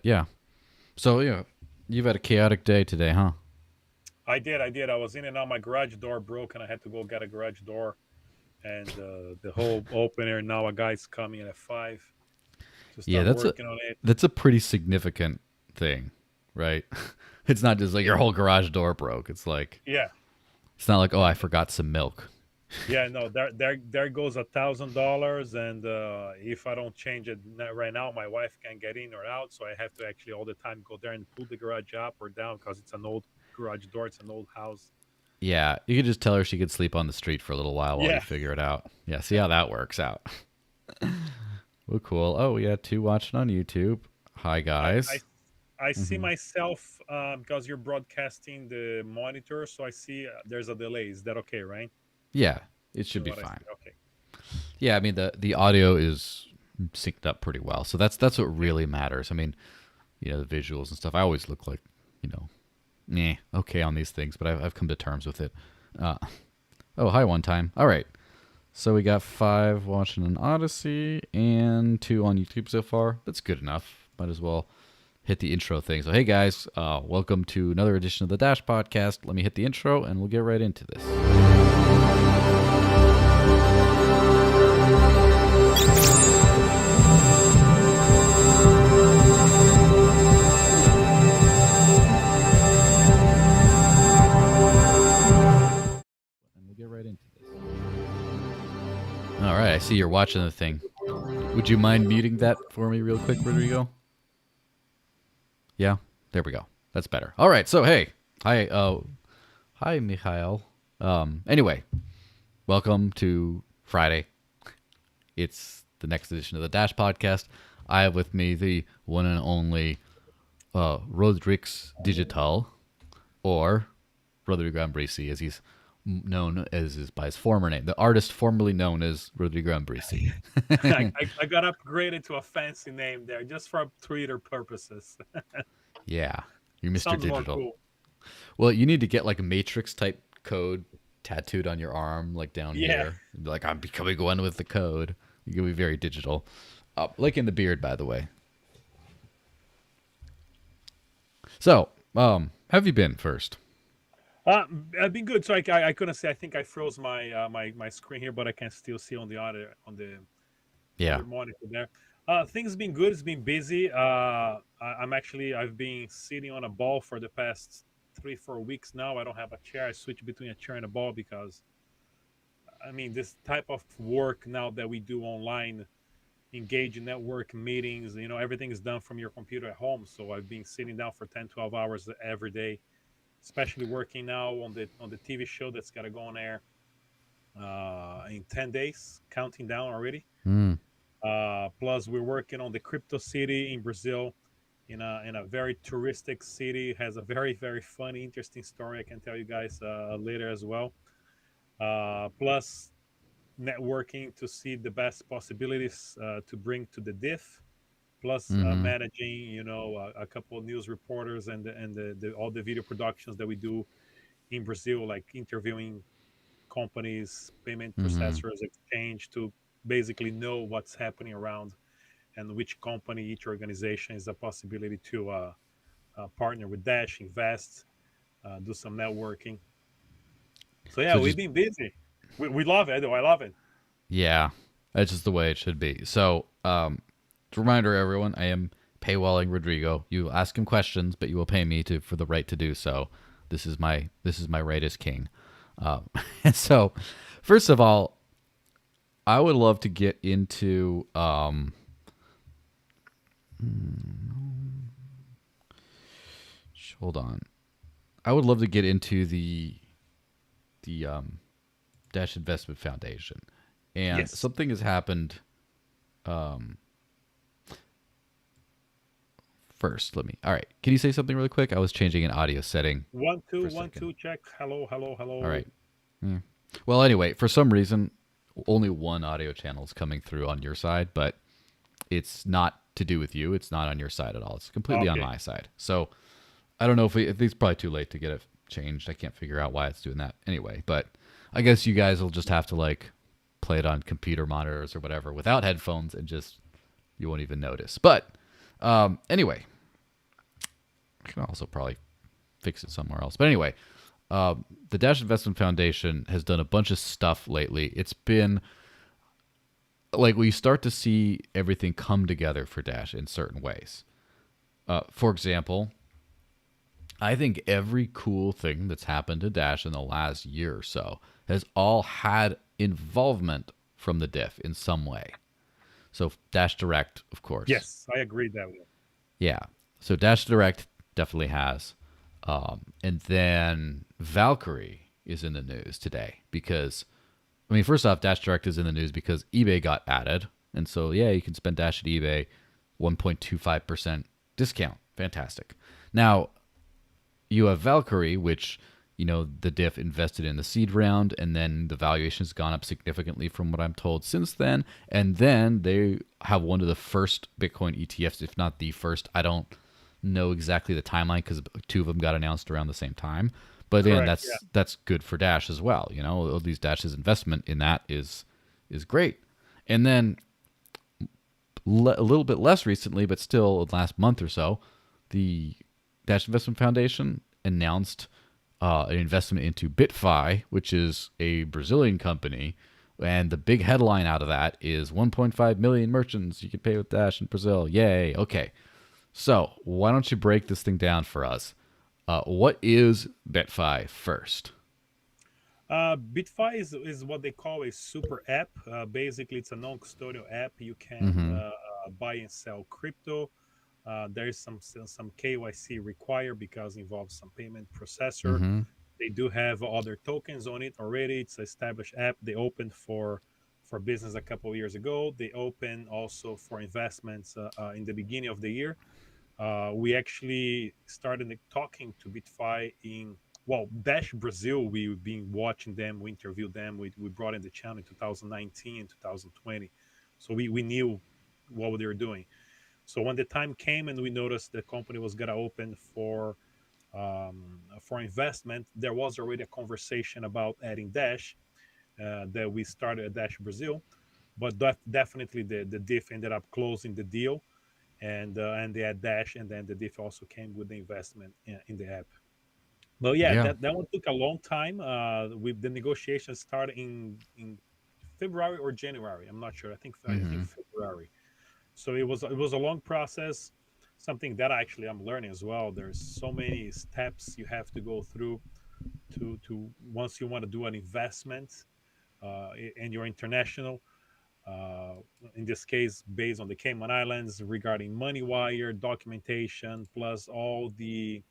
Yeah. So yeah, you've had a chaotic day today, huh? I did. I did. I was in and out. My garage door broke, and I had to go get a garage door and the whole opener. Now a guy's coming at 5 to Yeah, start working on it. that's a pretty significant thing, right? It's not just like your whole garage door broke. It's like Yeah, it's not like, oh, I and forgot some milk. yeah. No, there goes $1,000, and if I don't change it right now, my wife can't get in or out. So I have to actually all the time go there and pull the garage up or down because it's an old garage door. It's an old house. Yeah, you could just tell her she could sleep on the street for a little while you Yeah, figure it out. Yeah, see how that works out. Well, cool. Oh, yeah, two watching on YouTube. Hi, I I guys. I see Hmm. myself because you're broadcasting the monitor, so I see there's a delay. Is that okay, right? Yeah, it should Is be what I fine. see. Okay. Yeah, I mean the audio is synced up pretty well, so that's what Yeah. really matters. I mean, the visuals and stuff. I always look like, okay on these things, but I've come to terms with it. Uh, oh, hi, one time. All right. So we got 5 watching on Odyssey and 2 on YouTube so far. That's good enough. Might as well hit the intro thing. So, hey guys, welcome to another edition of the Dash Podcast. Let me hit the intro and we'll get right into this. And we'll get right into this. All right, I see you're watching the thing. Would you mind muting that for me real quick, Rodrigo? Yeah, there we go. That's better. All right, so hey, hi, Mikhail. Anyway, welcome to Friday. It's the next edition of the Dash Podcast. I have with me the one and only Rodrix Digital, or Rodrigo Ambrissi, as he's known as by his former name, the artist formerly known as Rodrigo Ambrissi. I got upgraded to a fancy name there just for Twitter purposes. Yeah, you're Mr. Sounds more Digital. cool. Well, you need to get like a Matrix type code tattooed on your arm, like down Yeah. here. And be like, I'm becoming one with the code. You can be very digital. Like in the beard, by the way. So, have you been first? I've been good. So I couldn't say. I think I froze my screen here, but I can still see on the other on the Yeah. other monitor there. Things been good. It's been busy. I've been sitting on a ball for the past 3 4 weeks now. I don't have a chair. I switch between a chair and a ball because I mean this type of work now that we do online, engage in network meetings. Everything is done from your computer at home. So I've been sitting down for 10 12 hours every day, especially working now on the TV show that's got to go on air in 10 days, counting down already. Mm. Plus, we're working on the crypto city in Brazil, in a very touristic city. It has a very very funny, interesting story. I can tell you guys later as well. Plus, networking to see the best possibilities to bring to the diff. Plus, Mm-hmm. managing, a couple of news reporters and all the video productions that we do in Brazil, like interviewing companies, payment Mm-hmm. processors, exchange to basically know what's happening around and which company, each organization is a possibility to partner with Dash, invest, do some networking. So yeah, So we've just been busy. We love it, though. I love it. yeah, that's just the way it should be. So, reminder everyone, I am paywalling Rodrigo. You ask him questions, but you will pay me to for the right to do so. This is my right as king. And so, first of all, I would love to get into hold on. I would love to get into the Dash Investment Foundation, and Yes. something has happened. Um, First, let me. All right, can you say something really quick? I was changing an audio setting One, two, for a one, second. two, check. Hello, hello, All hello. right. Yeah. Well, anyway, for some reason, only one audio channel is coming through on your side, but it's not to do with you. It's not on your side at all. It's completely on Okay. my side. So I don't know if it's probably too late to get it changed. I can't figure out why it's doing that anyway. But I guess you guys will just have to like play it on computer monitors or whatever without headphones, and just you won't even notice. But anyway, I can also probably fix it somewhere else. But anyway, the Dash Investment Foundation has done a bunch of stuff lately. It's been like we start to see everything come together for Dash in certain ways. For example, I think every cool thing that's happened to Dash in the last year or so has all had involvement from the diff in some way. So Dash Direct, of course. Yes, I agree that way. Yeah. So Dash Direct definitely has. And then Valkyrie is in the news today because, I mean, first off, Dash Direct is in the news because eBay got added. And so, yeah, you can spend Dash at eBay, 1.25% discount. Fantastic. Now, you have Valkyrie, which, you know, the diff invested in the seed round, and then the valuation has gone up significantly from what I'm told since then. And then they have one of the first Bitcoin ETFs, if not the first. I don't know exactly the timeline because two of them got announced around the same time. But then Correct. Yeah. that's good for Dash as well. You know, at least Dash's investment in that is great. And then a little bit less recently, but still last month or so, the Dash Investment Foundation announced an investment into Bitfi, which is a Brazilian company. And the big headline out of that is 1.5 million merchants you can pay with Dash in Brazil. Yay. Okay. So why don't you break this thing down for us? What is Bitfi first? Bitfi is what they call a super app. Basically, it's a non-custodial app. You can Mm-hmm. buy and sell crypto. There is some KYC required because it involves some payment processor. Mm-hmm. They do have other tokens on it already. It's an established app. They opened for business a couple of years ago. They opened also for investments in the beginning of the year. We actually started talking to Bitfi in Dash Brazil. We've been watching them. We interviewed them. We brought in the channel in 2019 and 2020, so we knew what they were doing. So when the time came and we noticed the company was gonna open for investment, there was already a conversation about adding Dash that we started at Dash Brazil, but definitely the diff ended up closing the deal, and they had Dash, and then the diff also came with the investment in the app. But yeah, Yeah. that one took a long time. With the negotiations started in February or January. I'm not sure. I think Mm-hmm. February. So it was a long process. Something that actually I'm learning as well. There's so many steps you have to go through to once you want to do an investment, and you're international. Uh, in this case, based on the Cayman Islands, regarding money wire documentation, plus all the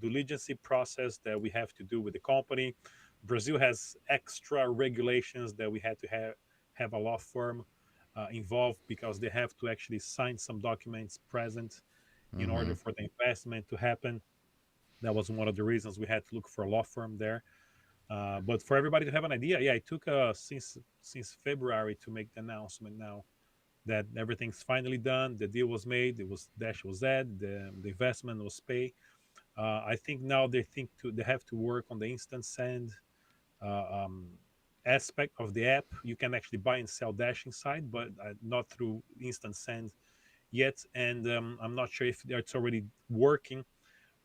diligence process that we have to do with the company. Brazil has extra regulations that we had to have a law firm involved because they have to actually sign some documents present in Mm-hmm. order for the investment to happen. That was one of the reasons we had to look for a law firm there. But for everybody to have an idea, yeah, it took since February to make the announcement now that everything's finally done. The deal was made. It was Dash was added. The investment was paid. I think now they have to work on the instant send uh, um, aspect of the app. You can actually buy and sell Dash inside, but not through instant send yet. And I'm not sure if it's already working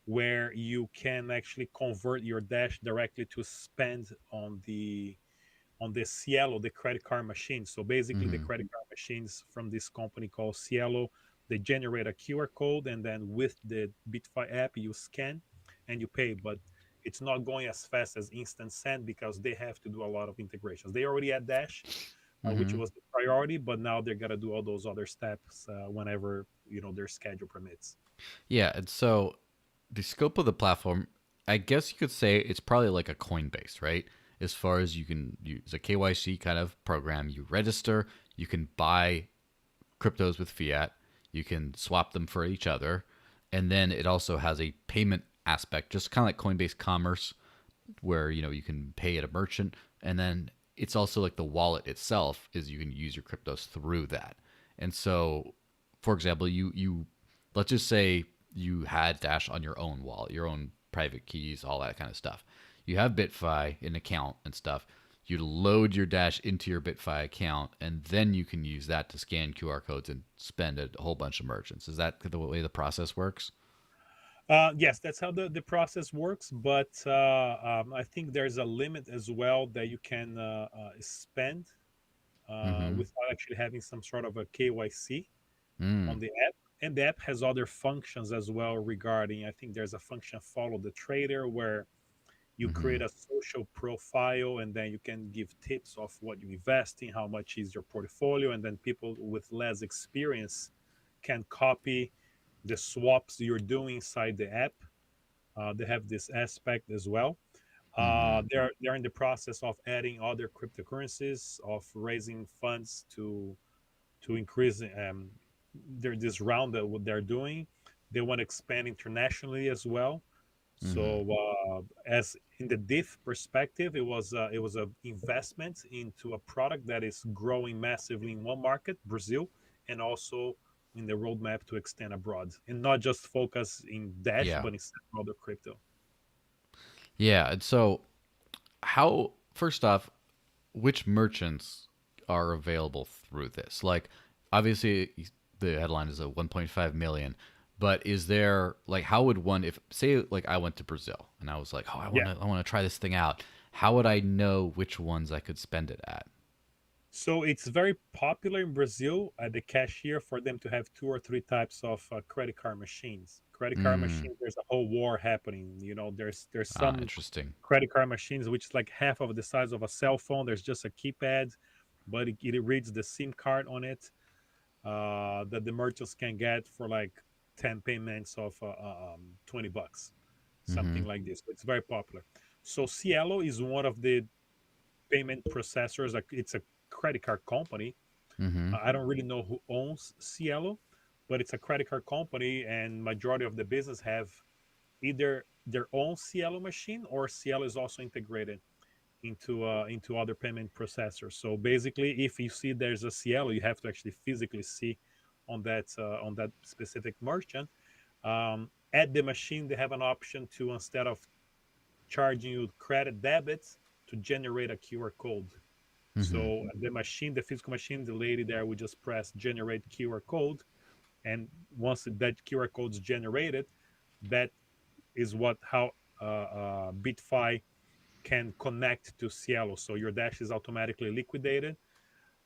where you can actually convert your Dash directly to spend on the Cielo, the credit card machine. So basically, the Mm-hmm. credit card machines from this company called Cielo, they generate a QR code, and then with the Bitfi app, you scan and you pay. But it's not going as fast as Instant Send because they have to do a lot of integrations. They already had Dash, which Mm-hmm. was the priority, but now they're gonna do all those other steps whenever their schedule permits. Yeah. And so the scope of the platform, I guess you could say it's probably like a Coinbase, right? As far as you can use a KYC kind of program, you register, you can buy cryptos with fiat, you can swap them for each other, and then it also has a payment aspect, just kind of like Coinbase Commerce, where you can pay at a merchant, and then it's also like the wallet itself is you can use your cryptos through that. And so, for example, you let's just say you had Dash on your own wallet, your own private keys, all that kind of stuff. You have Bitfi, an account and stuff. You load your Dash into your Bitfi account, and then you can use that to scan QR codes and spend at a whole bunch of merchants. Is that the way the process works? Yes, that's how the process works. But I think there's a limit as well that you can spend Mm-hmm. without actually having some sort of a KYC on Mm. the app. And the app has other functions as well regarding, I think there's a function follow the trader where you Mm-hmm. create a social profile and then you can give tips of what you invest in, how much is your portfolio, and then people with less experience can copy the swaps you're doing inside the app. They have this aspect as well. Mm-hmm. They're in the process of adding other cryptocurrencies, of raising funds to increase this round that what they're doing. They want to expand internationally as well. Mm-hmm. So as in the diff perspective, it was a investment into a product that is growing massively in one market, Brazil, and also in the roadmap to extend abroad, and not just focus in Dash, Yeah. but in several other crypto. Yeah. And so, how, first off, which merchants are available through this? Like, obviously, the headline is a 1.5 million, but is there, like, how would one, if, say, like, I went to Brazil and I was like, oh, Yeah. I want to try this thing out. How would I know which ones I could spend it at? So it's very popular in Brazil at the cashier for them to have two or three types of credit card machines. Credit card Mm. machines, there's a whole war happening. There's Ah, some interesting. credit card machines which is like half of the size of a cell phone. There's just a keypad, but it reads the SIM card on it that the merchants can get for like 10 payments of $20, Mm-hmm. something like this. It's very popular. So Cielo is one of the payment processors. Like it's a credit card company. Mm-hmm. I don't really know who owns Cielo, but it's a credit card company, and majority of the business have either their own Cielo machine or Cielo is also integrated into other payment processors. So basically, if you see there's a Cielo, you have to actually physically see on that specific merchant. At the machine, they have an option to, instead of charging you credit debits, to generate a QR code. Mm-hmm. So the machine, the physical machine, the lady there would just press generate QR code, and once that QR code is generated, that is what how Bitfi can connect to Cielo. So your Dash is automatically liquidated,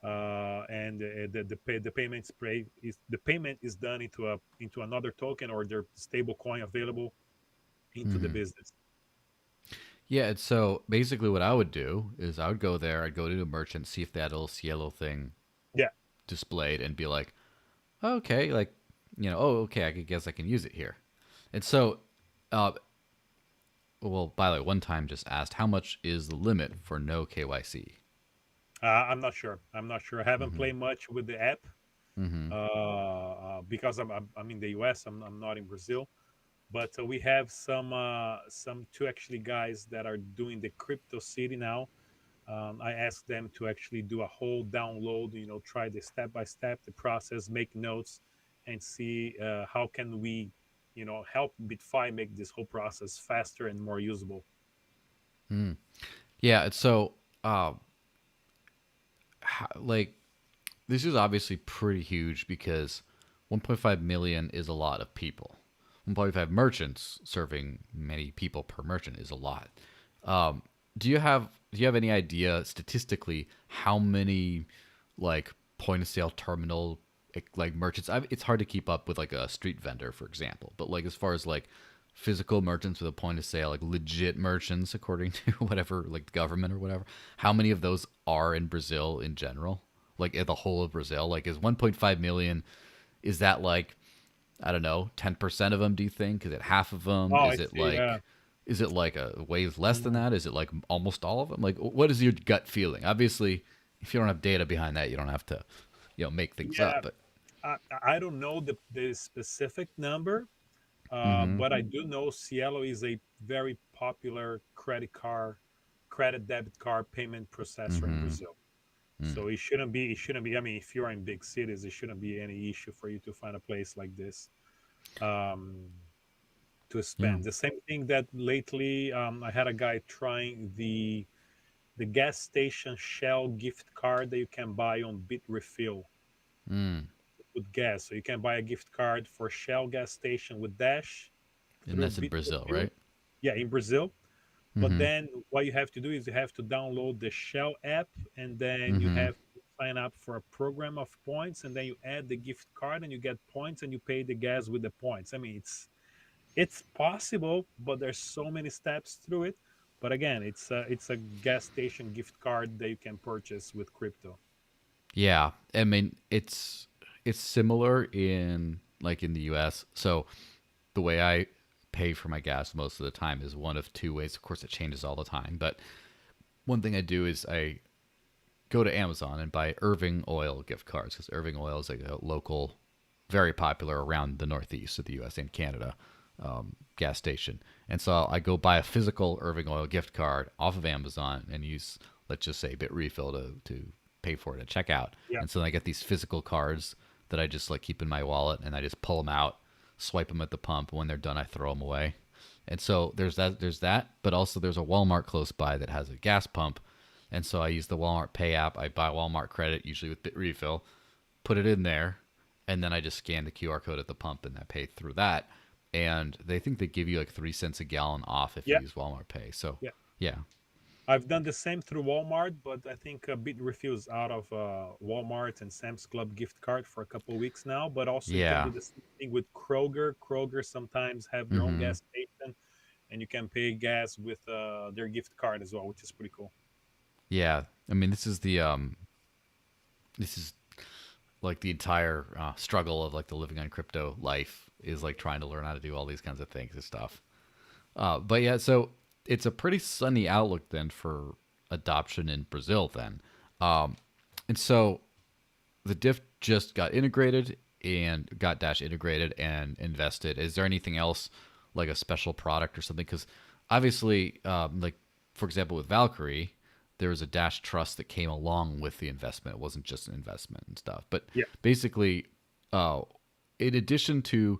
and the payment spray is the payment is done into another token or their stable coin available into the Mm-hmm. business. Yeah, and so basically what I would do is I would go there, I'd go to a merchant, see if they had a little Cielo thing Yeah. displayed and be like, okay, like, oh, okay, I guess I can use it here. And so, uh, well, by the way, one time just asked, how much is the limit for no KYC? I'm not sure. I'm not sure. I haven't Mm-hmm. played much with the app Mm-hmm. because I'm in the US. I'm not in Brazil, but we have some two actually guys that are doing the crypto city now. I asked them to actually do a whole download, try the step by step the process, make notes, and see how can we, help Bitfi make this whole process faster and more usable. Mm. Yeah, and so, uh, like, this is obviously pretty huge because 1.5 million is a lot of people. 1.5 merchants serving many people per merchant is a lot. Um, do you have any idea statistically how many like point of sale terminal like merchants? It's hard to keep up with like a street vendor, for example, but like as far as like physical merchants with a point of sale, like legit merchants according to whatever like the government or whatever, how many of those are in Brazil in general? Like at the whole of Brazil, like is 1.5 million? Is that like, I don't know, 10% of them? Do you think? Is it half of them? Oh, I see. Is it like a way less than Mm, that? Is it like almost all of them? Like, what is your gut feeling? Obviously, if you don't have data behind that, you don't have to, make things up. yeah, But I don't know the specific number, mm-hmm, but I do know Cielo is a very popular credit debit card payment processor in mm-hmm, Brazil. So it shouldn't be. I mean, if you're in big cities, it shouldn't be any issue for you to find a place like this um, to yeah, spend. The same thing that lately I had a guy trying the gas station Shell gift card that you can buy on Bit Refill mm, with gas. So you can buy a gift card for Shell gas station with Dash, And through that's in Brazil, Bitfy. right? Yeah, in Brazil. But Mm-hmm. then what you have to do is you have to download the Shell app, and then you Mm-hmm. have to sign up for a program of points, and then you add the gift card and you get points and you pay the gas with the points. I mean, it's possible, but there's so many steps through it. But again, it's a gas station gift card that you can purchase with crypto. Yeah, I mean it's similar in like in the U.S. So the way I pay for my gas most of the time is one of two ways. Of course, it changes all the time, but one thing I do is I go to Amazon and buy Irving Oil gift cards because Irving Oil is like a local, very popular around the Northeast of the U.S. and Canada gas station. And so I go buy a physical Irving Oil gift card off of Amazon and use, let's just say, Bitrefill to pay for it at checkout. Yeah, And so I get these physical cards that I just like keep in my wallet and I just pull them out, swipe them at the pump. When they're done, I throw them away. And so there's that, but also there's a Walmart close by that has a gas pump, and so I use the Walmart Pay app. I buy Walmart credit, usually with Bitrefill, put it in there, and then I just scan the QR code at the pump and I pay through that. And they think they give you like 3 cents a gallon off if you yeah, use Walmart Pay. So yeah. yeah. I've done the same through Walmart, but I think Bitrefill is out of Walmart and Sam's Club gift card for a couple of weeks now. But also, you can Yeah. do the same thing with Kroger. Kroger sometimes have their own Mm-hmm. gas station, and you can pay gas with their gift card as well, which is pretty cool. Yeah. I mean, this is like the entire struggle of like the living on crypto life is like trying to learn how to do all these kinds of things and stuff. But yeah, so it's a pretty sunny outlook then for adoption in Brazil then. And so the diff just got integrated and got dash integrated and invested. Is there anything else like a special product or something? Because obviously, like for example, with Valkyrie, there was a dash trust that came along with the investment. It wasn't just an investment and stuff. But Yeah. basically, uh, in addition to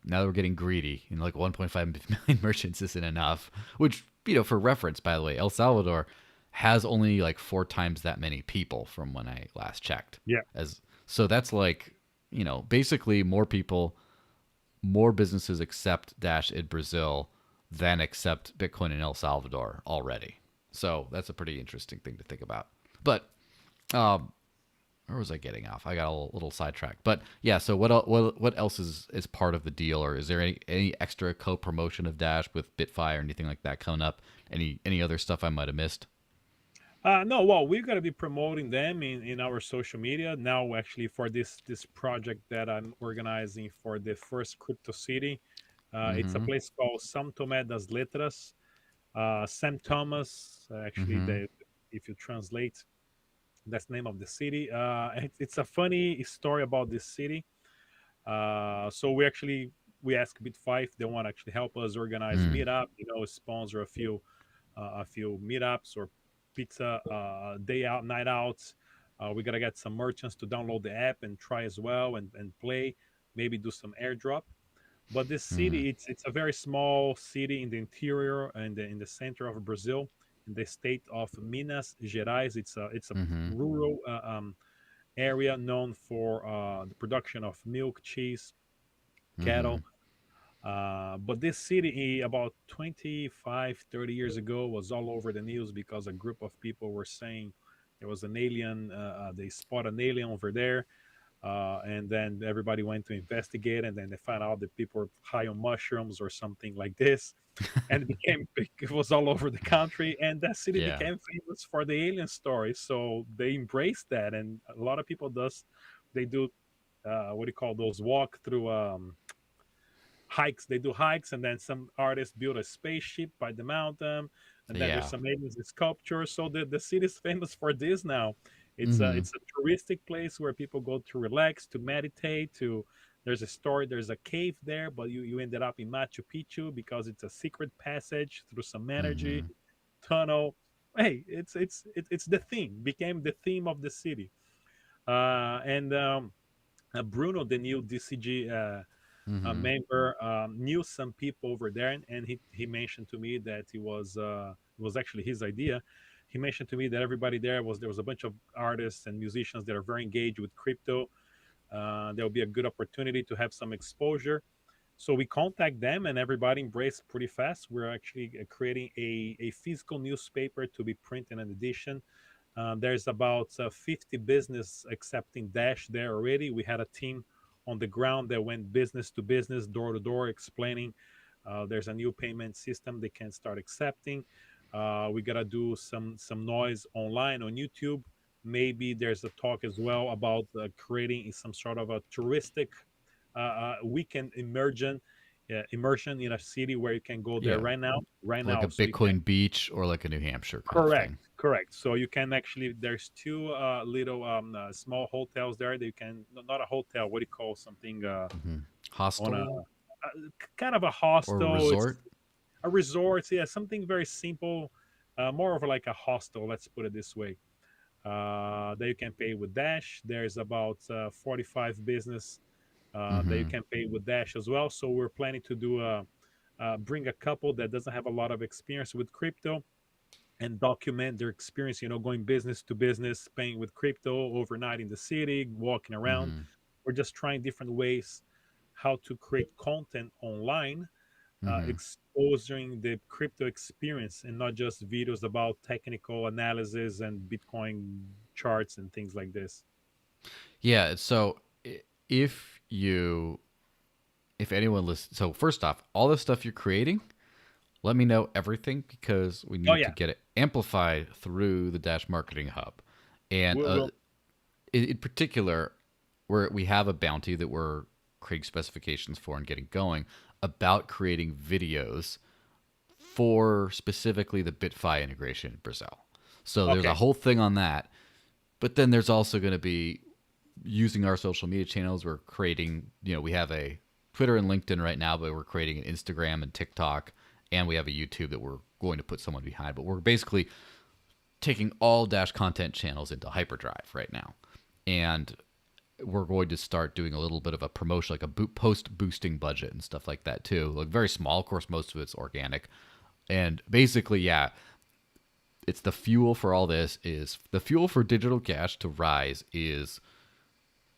now that we're getting greedy and like 1.5 million merchants isn't enough, which for reference, by the way, El Salvador has only like 4 times that many people from when I last checked. Yeah. As so that's like, basically more people, more businesses accept Dash in Brazil than accept Bitcoin in El Salvador already. So that's a pretty interesting thing to think about. But um, where was I getting off? I got a little sidetracked. But yeah, so what else is part of the deal, or is there any extra co promotion of Dash with Bitfi or anything like that coming up? Any other stuff I might have missed? No, well, we're gonna be promoting them in our social media now. Actually, for this project that I'm organizing for the first crypto city, it's a Mm-hmm. place called São Tomé das Letras. Sam Thomas, actually, Mm-hmm. if you translate, that's the name of the city. It's a funny story about this city. So we asked Bitfy if they want to actually help us organize Mm. meetup, sponsor a few meetups or pizza day out, night outs. We gotta get some merchants to download the app and try as well and play, maybe do some airdrop. But this Mm. city, it's a very small city in the interior and in the center of Brazil, in the state of Minas Gerais. It's a Mm-hmm. rural area known for the production of milk, cheese, Mm-hmm. cattle. But this city, about 25, 30 years ago, was all over the news because a group of people were saying there was an alien. They spot an alien over there, and then everybody went to investigate, and then they found out that people were high on mushrooms or something like this, and it was all over the country, and that city Yeah. became famous for the alien story. So they embraced that, and a lot of people they do what do you call those walk through hikes. They do hikes, and then some artists build a spaceship by the mountain, and then there's Yeah. some aliens and sculptures. So the city is famous for this now. It's a Mm-hmm. it's a touristic place where people go to relax, to meditate. There's a story. There's a cave there, but you ended up in Machu Picchu because it's a secret passage through some energy Mm-hmm. tunnel. Hey, it's the theme. Became the theme of the city. And Bruno, the new DCG Mm-hmm. member, knew some people over there, and he mentioned to me that it was actually his idea. He mentioned to me that everybody there was a bunch of artists and musicians that are very engaged with crypto. There will be a good opportunity to have some exposure. So we contact them, and everybody embraced pretty fast. We're actually creating a physical newspaper to be printed in edition. There's about 50 business accepting Dash there already. We had a team on the ground that went business to business, door to door, explaining there's a new payment system they can start accepting. We gotta do some noise online on YouTube. Maybe there's a talk as well about creating some sort of a touristic weekend immersion in a city where you can go there Yeah, right now. Right like a now, so you can. Bitcoin beach or like a New Hampshire kind of Correct, thing. correct. So you can actually, there's two little small hotels there that you can, not a hotel, what do you call something Hmm. on a Hostel kind of a or a hostel. It's resort. a resort, yeah, something very simple, more of like a hostel, let's put it this way. That you can pay with Dash. There's about 45 business that you Hmm. can pay with Dash as well. So we're planning to do bring a couple that doesn't have a lot of experience with crypto and document their experience, going business to business, paying with crypto overnight in the city, walking around. Hmm. We're just trying different ways how to create content online, Hmm. exposing the crypto experience and not just videos about technical analysis and Bitcoin charts and things like this. Yeah. So if you, if anyone listens, so first off, all the stuff you're creating, let me know everything because we Oh need to yeah, get it amplified through the Dash Marketing Hub. And we'll in particular, where we have a bounty that we're creating specifications for and getting going about creating videos for specifically the Bitfi integration in Brazil. So there's a okay. whole thing on that. But then there's also going to be using our social media channels. We're creating, we have a Twitter and LinkedIn right now, but we're creating an Instagram and TikTok, and we have a YouTube that we're going to put someone behind. But we're basically taking all Dash content channels into hyperdrive right now. And we're going to start doing a little bit of a promotion, like a post boosting budget and stuff like that too. Like very small, of course, most of it's organic. And basically, yeah, it's the fuel for all this is the fuel for digital cash to rise is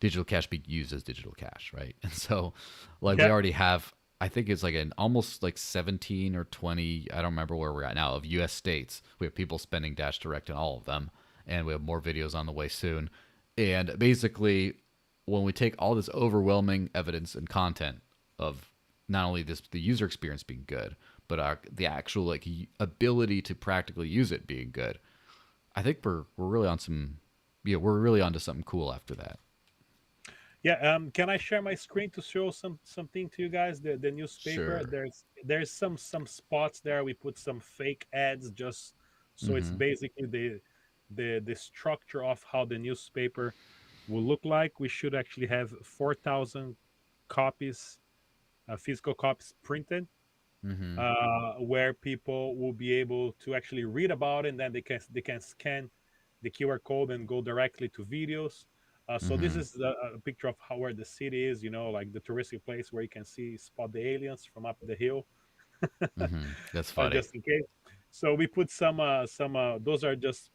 digital cash being used as digital cash, right? And so, like, we Yeah. already have, I think it's like an almost like 17 or 20, I don't remember where we're at now, of US states. We have people spending Dash Direct in all of them, and we have more videos on the way soon. And basically, when we take all this overwhelming evidence and content of not only this the user experience being good, but the actual like ability to practically use it being good, I think we're really on some, yeah, we're really onto something cool after that. Yeah, can I share my screen to show something to you guys? The newspaper. Sure. There's some spots there. We put some fake ads just so it's Mm-hmm. basically the structure of how the newspaper will look like. We should actually have 4,000 copies, physical copies printed, Mm-hmm. where people will be able to actually read about it, and then they can scan the QR code and go directly to videos. So this Mm-hmm. is a picture of how where the city is, like the touristic place where you can see spot the aliens from up the hill, Mm-hmm. That's funny. just in case. So we put some those are just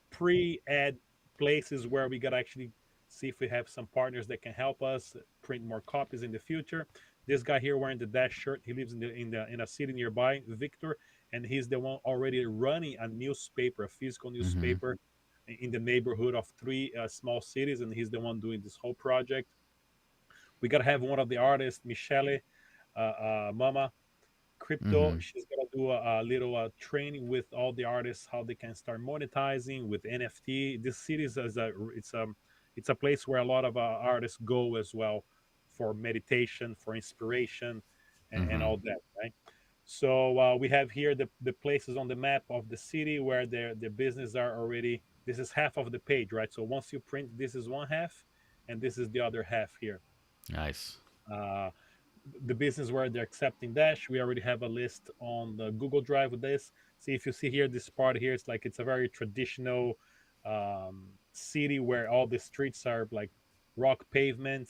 pre-ad places where we gotta actually see if we have some partners that can help us print more copies in the future. This guy here wearing the Dash shirt, he lives in a city nearby, Victor, and he's the one already running a newspaper, a physical Mm-hmm. newspaper in the neighborhood of three small cities, and he's the one doing this whole project. We gotta have one of the artists, Michele, Mama Crypto. Mm-hmm. She's gonna do a little training with all the artists how they can start monetizing with NFT. This city is it's a place where a lot of artists go as well for meditation, for inspiration, and Mm-hmm. all that, right? So we have here the places on the map of the city where the business are already. This is half of the page, right? So once you print, this is one half, and this is the other half here. Nice. Uh, the business where they're accepting Dash. We already have a list on the Google Drive with this. See if you see here, this part here, it's like it's a very traditional city where all the streets are like rock pavement,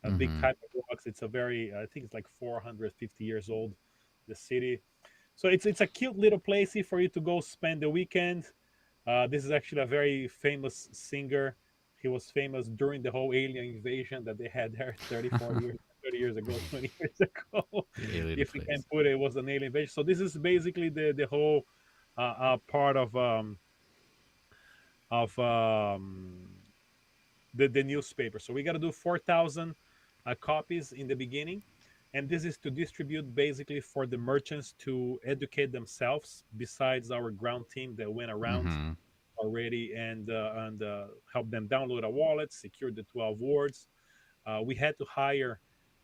a big Mm-hmm. type of rocks. It's a very, I think it's like 450 years old, the city. So it's a cute little place for you to go spend the weekend. This is actually a very famous singer. He was famous during the whole alien invasion that they had there 30, 40 years, 30 years ago, 20 years ago, The alien if we can phase. put it, was an alien invasion. So this is basically the whole part of the newspaper. So we got to do 4,000 copies in the beginning, and this is to distribute basically for the merchants to educate themselves. Besides our ground team that went around Mm-hmm. already and help them download a wallet, secure the 12 words. We had to hire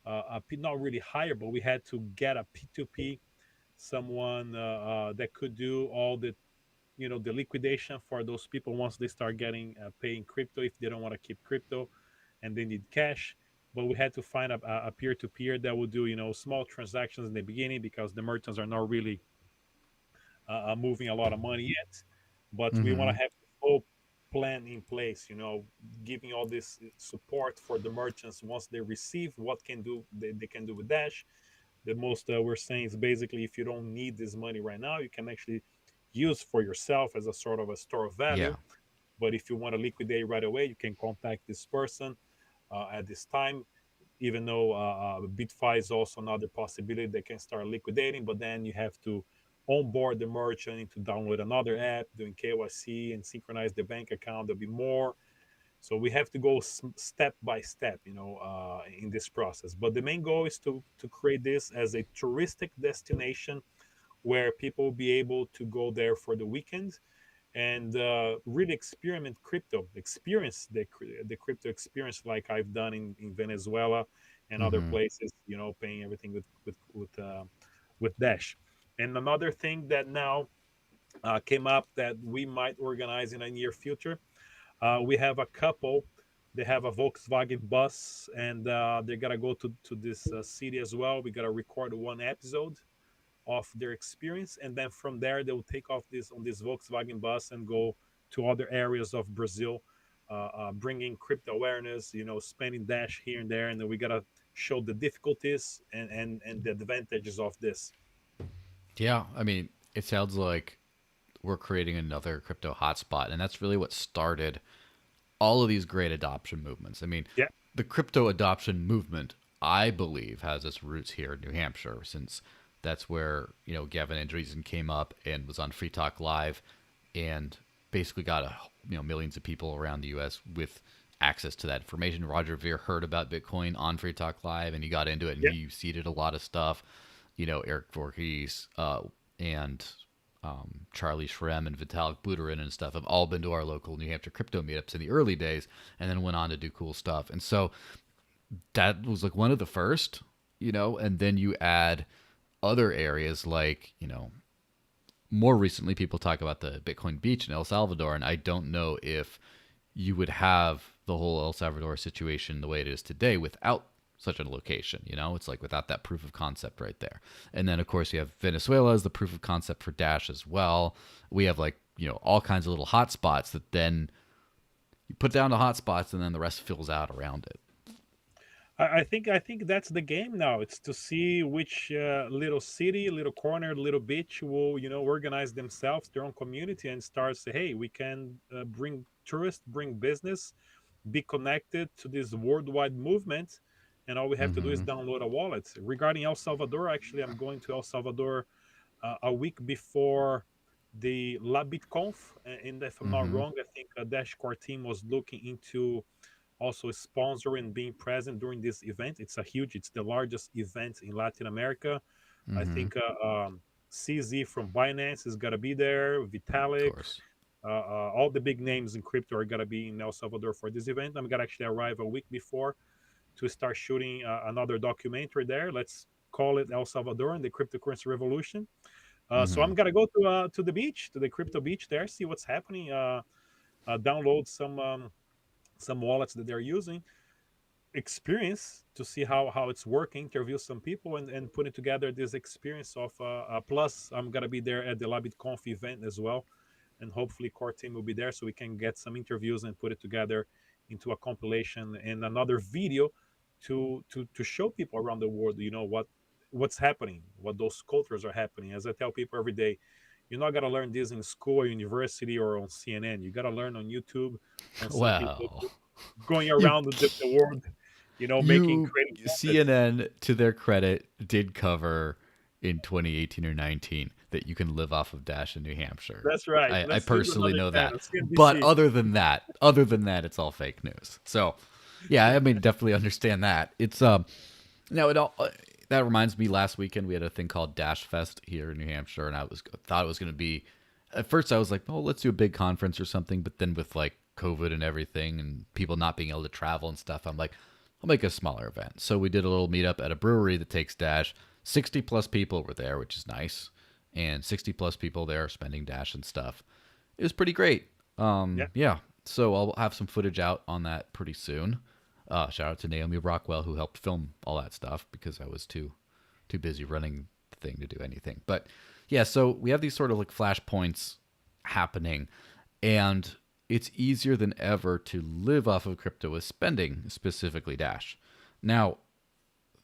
not really hire, but we had to get a P2P, someone that could do all the the liquidation for those people once they start getting paying crypto if they don't want to keep crypto and they need cash. But we had to find a peer-to-peer that would do small transactions in the beginning because the merchants are not really moving a lot of money yet. But we want Mm-hmm. to have the full plan in place, giving all this support for the merchants once they receive what can do they can do with Dash. The most we're saying is basically if you don't need this money right now, you can actually use for yourself as a sort of a store of value. Yeah. But if you want to liquidate right away, you can contact this person at this time. Even though Bitfi is also another possibility, they can start liquidating, but then you have to onboard the merchant to download another app, doing KYC and synchronize the bank account. There'll be more. So we have to go step by step, in this process. But the main goal is to create this as a touristic destination where people will be able to go there for the weekend and really experiment crypto, experience the crypto experience like I've done in Venezuela and other Mm-hmm. places, paying everything with Dash. And another thing that now came up that we might organize in a near future, we have a couple. They have a Volkswagen bus, and they gotta go to this city as well. We gotta record one episode of their experience, and then from there they will take off this on this Volkswagen bus and go to other areas of Brazil, bringing crypto awareness, spending Dash here and there, and then we gotta show the difficulties and the advantages of this. Yeah. I mean, it sounds like we're creating another crypto hotspot, and that's really what started all of these great adoption movements. I mean, Yeah, the crypto adoption movement, I believe, has its roots here in New Hampshire, since that's where Gavin Andresen came up and was on Free Talk Live, and basically got millions of people around the U.S. with access to that information. Roger Ver heard about Bitcoin on Free Talk Live, and he got into it, and yeah. he seeded a lot of stuff. Eric Voorhees and Charlie Shrem and Vitalik Buterin and stuff have all been to our local New Hampshire crypto meetups in the early days, and then went on to do cool stuff. And so that was like one of the first, and then you add other areas like, more recently people talk about the Bitcoin beach in El Salvador, and I don't know if you would have the whole El Salvador situation the way it is today without such a location. It's like without that proof of concept right there. And then of course you have Venezuela as the proof of concept for Dash as well. We have like all kinds of little hotspots that then you put down the hotspots and then the rest fills out around it. I think that's the game now. It's to see which little city, little corner, little beach will organize themselves, their own community, and start say, hey, we can bring tourists, bring business, be connected to this worldwide movement, and all we have to do is Mm-hmm. download a wallet. Regarding El Salvador, actually, I'm going to El Salvador a week before the La BitConf, and if I'm not Mm-hmm. wrong, I think a Dash Core team was looking into also sponsoring being present during this event. It's the largest event in Latin America. I Mm-hmm. think CZ from Binance is gonna be there. Of Vitalik, course. all the big names in crypto are gonna be in El Salvador for this event. I'm gonna actually arrive a week before to start shooting another documentary there. Let's call it El Salvador and the cryptocurrency revolution. So Mm-hmm. I'm gonna go to the beach, to the crypto beach there, see what's happening. Download some wallets that they're using, experience to see how it's working, interview some people, and putting together this experience of plus I'm gonna be there at the LabitConf event as well, and hopefully core team will be there so we can get some interviews and put it together into a compilation and another video to show people around the world what's happening, what those cultures are happening. As I tell people every day, you're not gonna learn this in school or university or on CNN. You gotta learn on YouTube, on some people Well, going you around the world, making You creating content. CNN, to their credit, did cover in 2018 or 19 that you can live off of Dash in New Hampshire. That's right. I Let's give them personally another know that. channel. But CNBC. other than that, it's all fake news. So, yeah, I mean, definitely understand that. It's now it all that reminds me. Last weekend we had a thing called Dash Fest here in New Hampshire, and I was thought it was going to be. At first, I was like, "Oh, let's do a big conference or something." But then with like COVID and everything, and people not being able to travel and stuff, I'm like, I'll make a smaller event. So we did a little meetup at a brewery that takes Dash. 60 plus people were there, which is nice, and 60 plus people there spending Dash and stuff. It was pretty great. Yeah. Yeah. So I'll have some footage out on that pretty soon. Shout out to Naomi Rockwell who helped film all that stuff because I was too busy running the thing to do anything. But yeah, so we have these sort of like flashpoints happening, and it's easier than ever to live off of crypto with spending, specifically Dash. Now,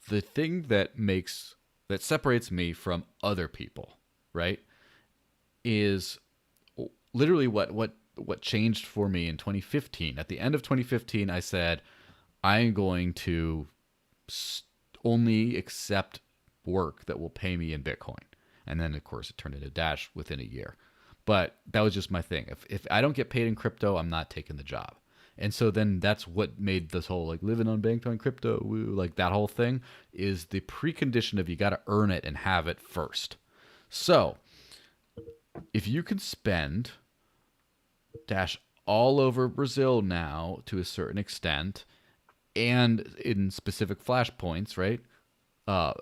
the thing that separates me from other people, right, is literally what changed for me in 2015. At the end of 2015, I said I'm going to only accept work that will pay me in Bitcoin. And then, of course, it turned into Dash within a year. But that was just my thing. If I don't get paid in crypto, I'm not taking the job. And so then that's what made this whole like living unbanked on crypto, woo, like that whole thing is the precondition of you got to earn it and have it first. So if you can spend Dash all over Brazil now to a certain extent, and in specific flashpoints, right? Uh,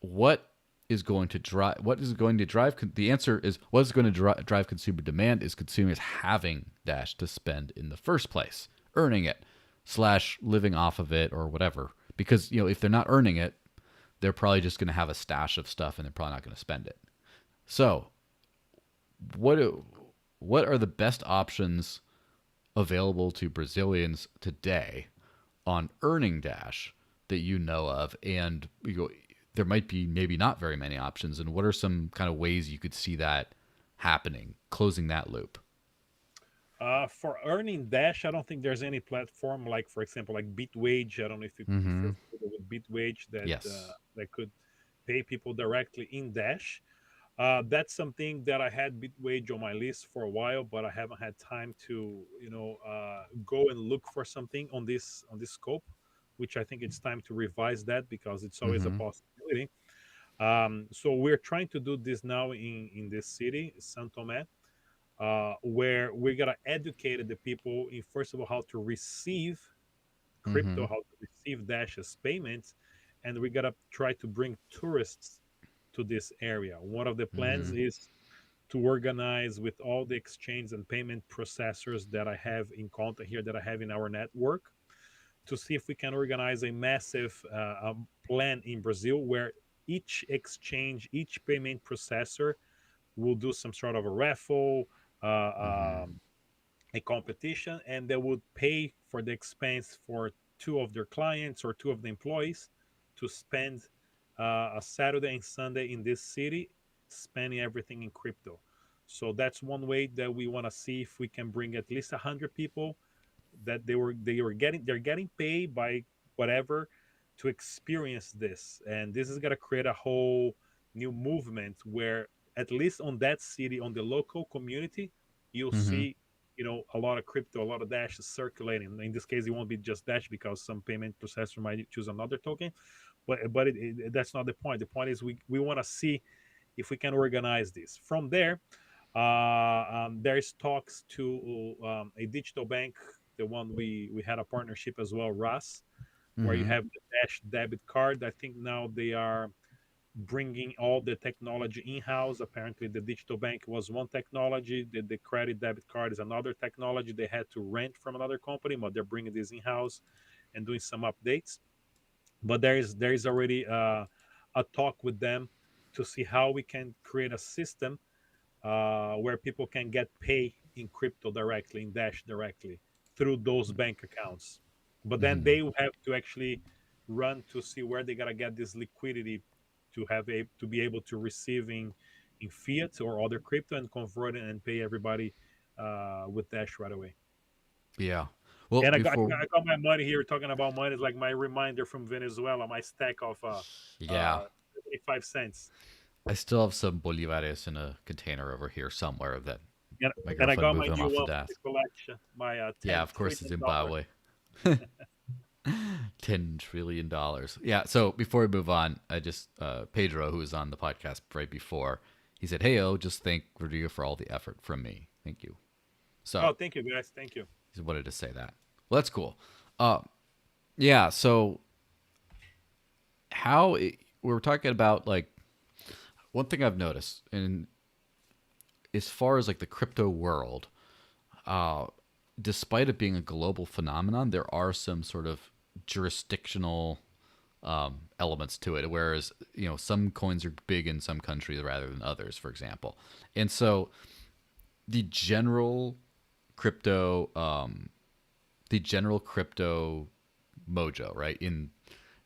what is going to drive? What is going to drive? The answer is what is going to drive consumer demand is consumers having Dash to spend in the first place, earning it, slash living off of it or whatever. Because if they're not earning it, they're probably just going to have a stash of stuff and they're probably not going to spend it. So, what what are the best options available to Brazilians today on earning Dash that you know of? And there might be maybe not very many options. And what are some kind of ways you could see that happening, closing that loop? For earning Dash, I don't think there's any platform like, for example, like Bitwage. I don't know if Mm-hmm. you're familiar with Bitwage Yes. that could pay people directly in Dash. That's something that I had Bitwage on my list for a while, but I haven't had time to go and look for something on this scope, which I think it's time to revise that because it's always a Mm-hmm. possibility. So we're trying to do this now in this city, San Tomé, where we're gonna educate the people in first of all how to receive Mm-hmm. crypto, how to receive Dash as payments, and we gotta try to bring tourists to this area. One of the plans Mm-hmm. is to organize with all the exchange and payment processors that I have in contact here, that I have in our network, to see if we can organize a massive plan in Brazil where each exchange, each payment processor will do some sort of a raffle, uh, Mm-hmm. um, a competition, and they would pay for the expense for two of their clients or two of the employees to spend a Saturday and Sunday in this city, spending everything in crypto. So that's one way that we want to see if we can bring at least 100 people that they're getting paid by whatever to experience this, and this is going to create a whole new movement where at least on that city, on the local community, you'll Mm-hmm. see a lot of crypto, a lot of Dash circulating. In this case it won't be just Dash because some payment processor might choose another token, but that's not the point. The point is we want to see if we can organize this from there. There's talks to a digital bank, the one we had a partnership as well, RAS, where you Mm-hmm. have the Dash debit card. I think now they are bringing all the technology in-house. Apparently the digital bank was one technology, the credit debit card is another technology they had to rent from another company, but they're bringing this in-house and doing some updates. But there is already a talk with them to see how we can create a system where people can get paid in crypto directly, in Dash directly through those bank accounts. But then Mm-hmm. they will have to actually run to see where they gotta get this liquidity to be able to receive in fiat or other crypto and convert it and pay everybody with Dash right away. Yeah. Well, And before, I got my money here. Talking about money is like my reminder from Venezuela. My stack of yeah, 75 cents. I still have some bolivares in a container over here somewhere that And, my and I girlfriend got moved my them new off the one from the desk. collection. My Yeah, 10 of course, the trillion dollar. Zimbabwe. $10 trillion. Yeah. So before we move on, I just Pedro, who was on the podcast right before, he said, "Hey, just thank Rodrigo for all the effort from me. Thank you." Oh, So thank you guys. Thank you. he wanted to say that. Well, that's cool. Uh, yeah. So we were talking about like one thing I've noticed, and as far as like the crypto world, uh, despite it being a global phenomenon, there are some sort of jurisdictional elements to it. Whereas some coins are big in some countries rather than others, for example. And so the general crypto, the general crypto mojo, right? In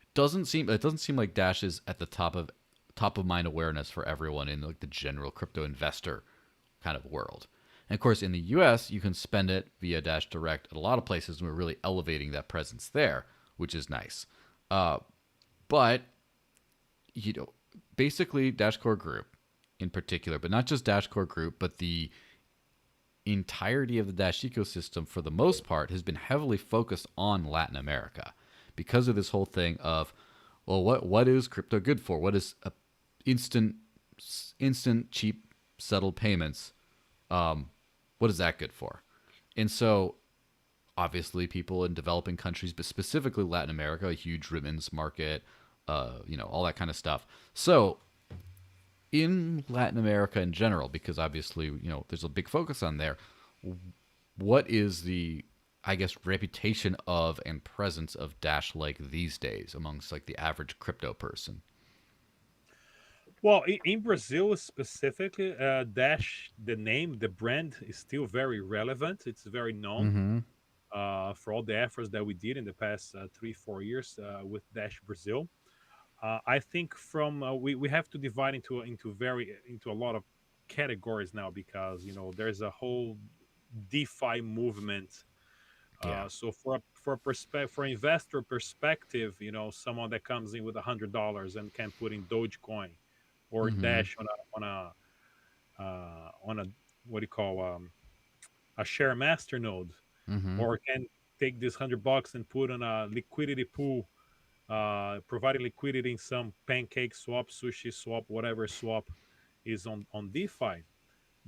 it doesn't seem like Dash is at the top of mind awareness for everyone in like the general crypto investor kind of world. And of course, in the U.S., you can spend it via Dash Direct at a lot of places, and we're really elevating that presence there, which is nice. Uh, but you know, basically Dash Core Group in particular, but not just Dash Core Group, but the entirety of the Dash ecosystem for the most part has been heavily focused on Latin America because of this whole thing of, well, what is crypto good for? What is instant instant cheap settled payments? What is that good for? And so obviously people in developing countries, but specifically Latin America, a huge remittance market, all that kind of stuff. So in Latin America in general, because obviously, there's a big focus on there, what is the, I guess, reputation of and presence of Dash like these days amongst like the average crypto person? Well, in Brazil specifically, Dash, the name, the brand is still very relevant. It's very known Mm-hmm. for all the efforts that we did in the past 3 4 years with Dash Brazil. I think from we have to divide into a lot of categories now because there's a whole DeFi movement. Yeah. So for investor perspective, someone that comes in with $100 and can put in Dogecoin or Mm-hmm. Dash on a what do you call a share master node, Mm-hmm. or can take this $100 and put on a liquidity pool, providing liquidity in some pancake swap, sushi swap, whatever swap is on DeFi.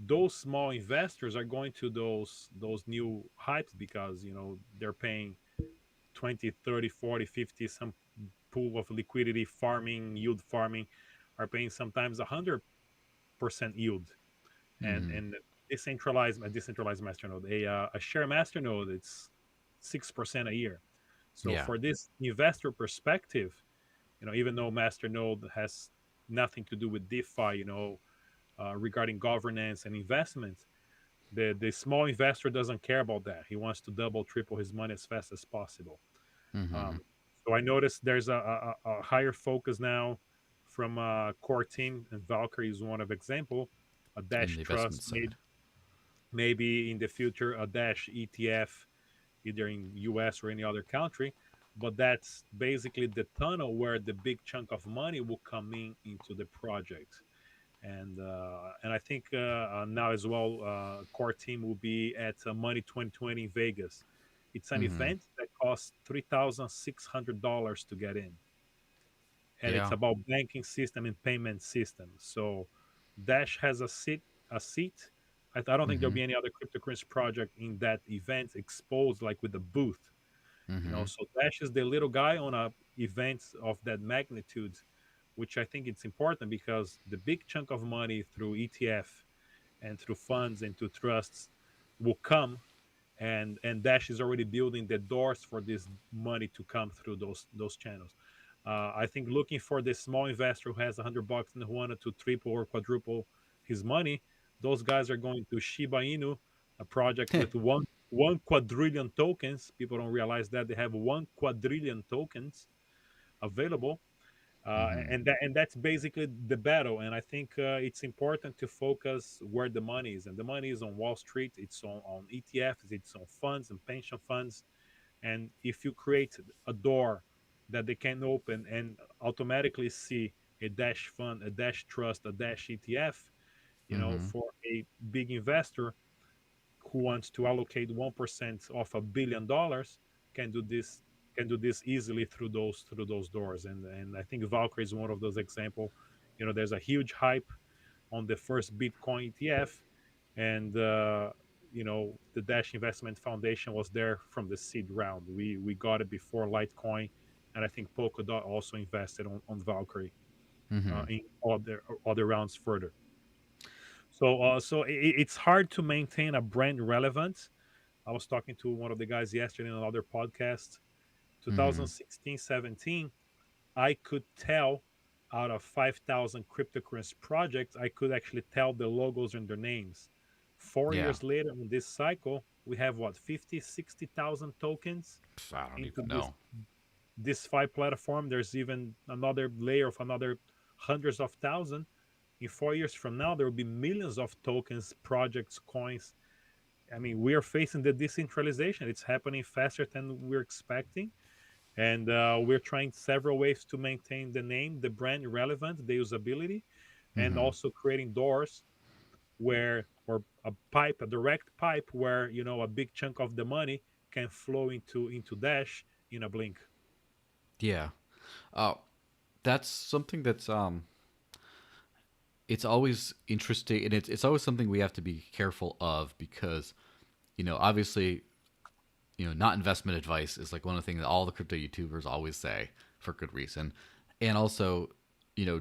Those small investors are going to those new hypes because they're paying 20, 30, 40, 50, some pool of liquidity farming, yield farming, are paying sometimes 100% yield. and Mm-hmm. and a decentralized masternode, a share masternode, it's 6% a year. So Yeah. for this investor perspective, even though masternode has nothing to do with DeFi, regarding governance and investment, the small investor doesn't care about that. He wants to double, triple his money as fast as possible. Mm-hmm. So I noticed there's a higher focus now from a core team, and Valkyrie is one of example. A In Dash the investment Trust, side. maybe in the future a Dash ETF, either in US or any other country. But that's basically the tunnel where the big chunk of money will come in into the project. And I think now as well, core team will be at Money 2020 in Vegas. It's an Mm-hmm. event that costs $3,600 to get in, and it's Yeah. about banking system and payment system. So Dash has a seat. I don't think there'll Mm-hmm. be any other cryptocurrency project in that event exposed like with a booth. Mm-hmm. So Dash is the little guy on a event of that magnitude, which I think it's important because the big chunk of money through ETF and through funds and to trusts will come, and Dash is already building the doors for this money to come through those channels. I think looking for the small investor who has $100 and who wanted to triple or quadruple his money, those guys are going to Shiba Inu, a project with one quadrillion tokens. People don't realize that they have 1 quadrillion tokens available, Mm-hmm. and that's basically the battle. And I think it's important to focus where the money is, and the money is on Wall Street. It's on ETFs, it's on funds and pension funds, And if you create a door that they can open and automatically see a Dash fund, a Dash trust, a Dash ETF, Mm-hmm. for a big investor who wants to allocate 1% of $1 billion, can do this easily through those doors. And I think Valkyrie is one of those example. There's a huge hype on the first Bitcoin ETF, and the Dash Investment Foundation was there from the seed round. We got it before Litecoin, and I think Polkadot also invested on Valkyrie Mm-hmm. in other rounds further. So it's hard to maintain a brand relevance. I was talking to one of the guys yesterday in another podcast. Mm-hmm. 2016, 17, I could tell out of 5,000 cryptocurrency projects, I could actually tell the logos and their names. Four Yeah. years later in this cycle, we have what, 50, 60,000 tokens I don't into even this know. this five platform. There's even another layer of another hundreds of thousand. In 4 years from now, there will be millions of tokens, projects, coins. I mean, we are facing the decentralization. It's happening faster than we're expecting. And we're trying several ways to maintain the name, the brand relevant, the usability, and Mm-hmm. also creating doors or a direct pipe where a big chunk of the money can flow into Dash in a blink. Yeah. Uh, that's something that's it's always interesting, and it's always something we have to be careful of because, obviously, not investment advice is like one of the things that all the crypto YouTubers always say for good reason, and also,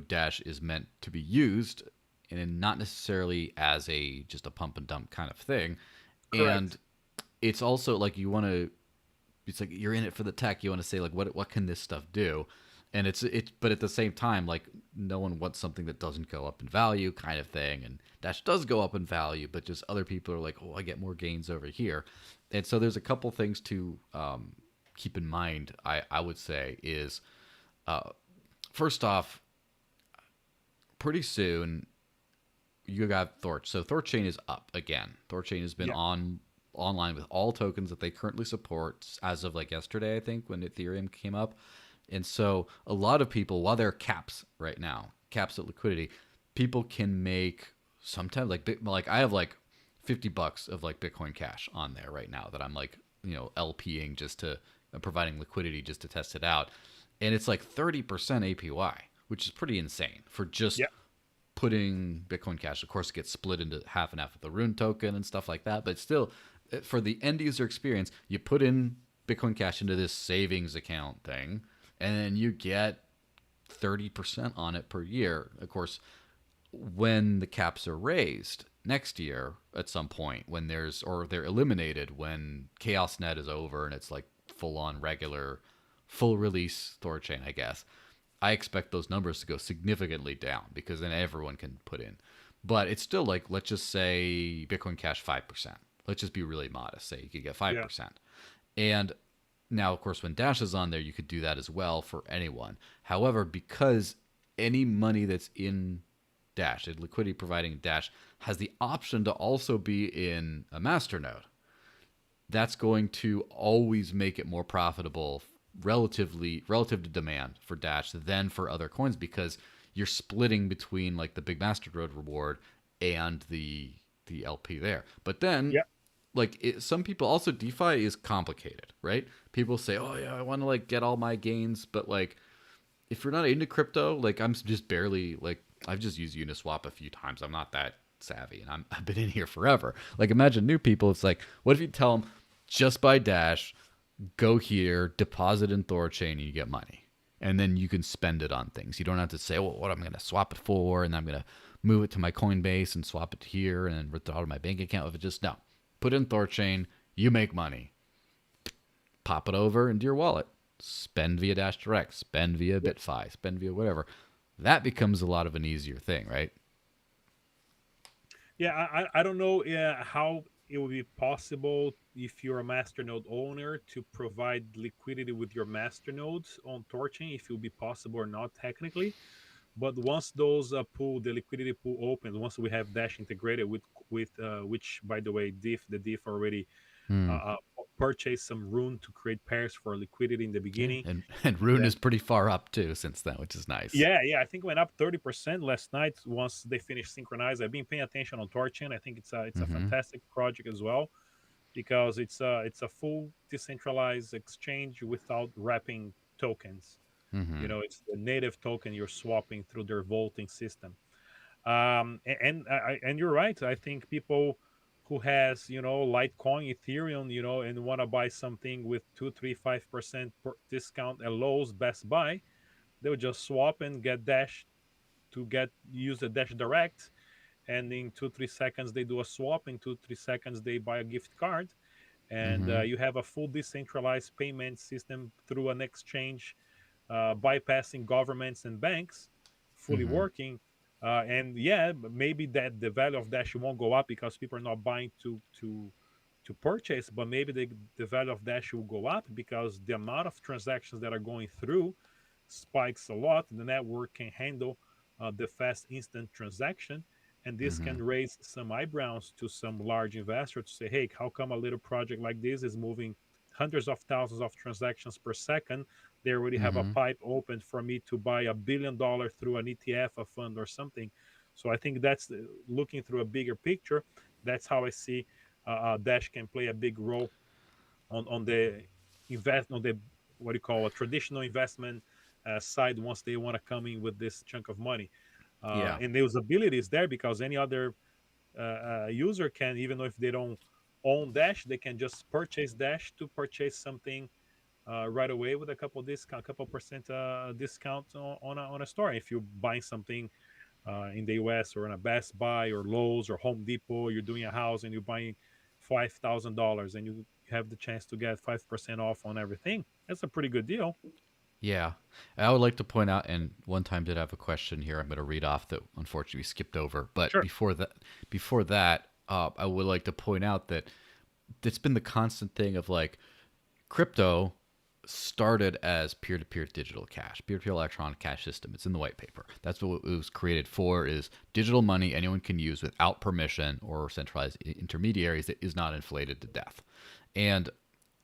Dash is meant to be used, and not necessarily as a just a pump and dump kind of thing, and Correct. it's also like you want to it's like you're in it for the tech. You want to say like what can this stuff do, and but at the same time like no one wants something that doesn't go up in value kind of thing. And Dash does go up in value, but just other people are like, oh, I get more gains over here, and so there's a couple things to keep in mind. I would say is first off, pretty soon you got Thorch. So Thorchain is up again. Thorchain has been Yeah. online with all tokens that they currently support as of like yesterday, I think, when Ethereum came up. And so a lot of people, while there are caps right now, caps at liquidity, people can make sometimes like I have like $50 of like Bitcoin Cash on there right now that I'm like LPing just to providing liquidity just to test it out, and it's like 30% APY, which is pretty insane for just Yeah. putting Bitcoin Cash. Of course, it gets split into half and half with the Rune token and stuff like that. But still, for the end user experience, you put in Bitcoin Cash into this savings account thing, and then you get 30% on it per year. Of course, when the caps are raised next year at some point, when or they're eliminated when ChaosNet is over and it's like full on regular, full release Thorchain, I guess. I expect those numbers to go significantly down because then everyone can put in. But it's still like, let's just say Bitcoin Cash 5%. Let's just be really modest. Say you could get Yeah. 5%. And now, of course, when Dash is on there, you could do that as well for anyone. However, because any money that's in Dash, a liquidity providing Dash, has the option to also be in a masternode, that's going to always make it more profitable relative to demand for Dash than for other coins because you're splitting between like the big masternode reward and the LP there. But then Yeah. some people also, DeFi is complicated, right? People say, oh yeah, I want to like get all my gains, but like if you're not into crypto, like I'm just barely like I've just used Uniswap a few times. I'm not that savvy, and I've been in here forever. Like imagine new people. It's like, what if you tell them just buy Dash, go here, deposit in Thorchain, and you get money, and then you can spend it on things. You don't have to say, well, what I'm going to swap it for, and I'm going to move it to my Coinbase and swap it here, and then withdraw to my bank account. If it just no, put in Thorchain, you make money, pop it over into your wallet, spend via Dash Direct, spend via Yeah. Bitfi, spend via whatever. That becomes a lot of an easier thing, right? Yeah, I don't know how it would be possible if you're a masternode owner to provide liquidity with your masternodes on Torchain, if it will be possible or not technically. But once those the liquidity pool opens, once we have Dash integrated with which by the way the diff already Hmm. uh, uh, purchase some Rune to create pairs for liquidity in the Yeah, beginning. and Rune is pretty far up too since then, which is nice. Yeah, I think it went up 30% last night once they finished synchronize. I've been paying attention on Torchain. I think it's a Mm-hmm. fantastic project as well because it's a full decentralized exchange without wrapping tokens. Mm-hmm. It's the native token you're swapping through their vaulting system. And you're right. I think people who has Litecoin, Ethereum, and want to buy something with 2, 3, 5% discount at Lowe's, Best Buy, they'll just swap and get Dash to get use the Dash Direct, and in 2, 3 seconds they do a swap. In 2, 3 seconds they buy a gift card, and Mm-hmm. you have a full decentralized payment system through an exchange, bypassing governments and banks, fully Mm-hmm. working. And yeah, maybe that the value of Dash won't go up because people are not buying to purchase, but maybe the value of Dash will go up because the amount of transactions that are going through spikes a lot. The network can handle the fast instant transaction, and this Mm-hmm. can raise some eyebrows to some large investors to say, hey, how come a little project like this is moving hundreds of thousands of transactions per second? They already have a Mm-hmm. pipe open for me to buy $1 billion through an ETF, a fund, or something. So I think that's looking through a bigger picture. That's how I see Dash can play a big role on the on the what do you call a traditional investment side once they want to come in with this chunk of money. Yeah. And the usability is there because any other user can, even though if they don't own Dash, they can just purchase Dash to purchase something right away with a couple percent discount on a store. If you're buying something in the US or in a Best Buy or Lowe's or Home Depot, you're doing a house and you're buying $5,000 and you have the chance to get 5% off on everything. That's a pretty good deal. Yeah. I would like to point out, and one time did have a question here I'm going to read off that unfortunately we skipped over. But Sure. before that, I would like to point out that it's been the constant thing of like crypto started as peer-to-peer digital cash, peer-to-peer electronic cash system. It's in the white paper. That's what it was created for, is digital money anyone can use without permission or centralized intermediaries that is not inflated to death. And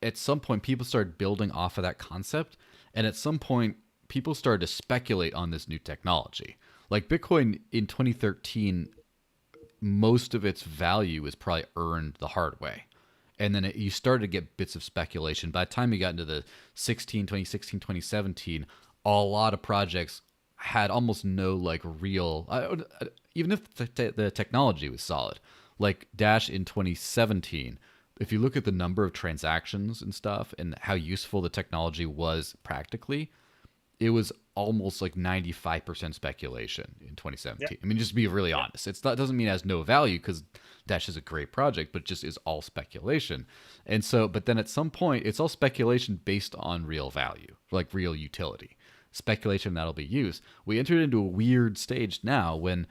at some point, people started building off of that concept. And at some point, people started to speculate on this new technology. Like Bitcoin in 2013, most of its value is probably earned the hard way. And then you started to get bits of speculation. By the time you got into the 2016, 2017, a lot of projects had almost no like real, even if the technology was solid. Like Dash in 2017, if you look at the number of transactions and stuff and how useful the technology was practically, it was almost like 95% speculation in Yeah. 2017. I mean, just to be really Yeah. honest, it doesn't mean it has no value because Dash is a great project, but it just is all speculation. And so, but then at some point, it's all speculation based on real value, like real utility, speculation that'll be used. We entered into a weird stage now when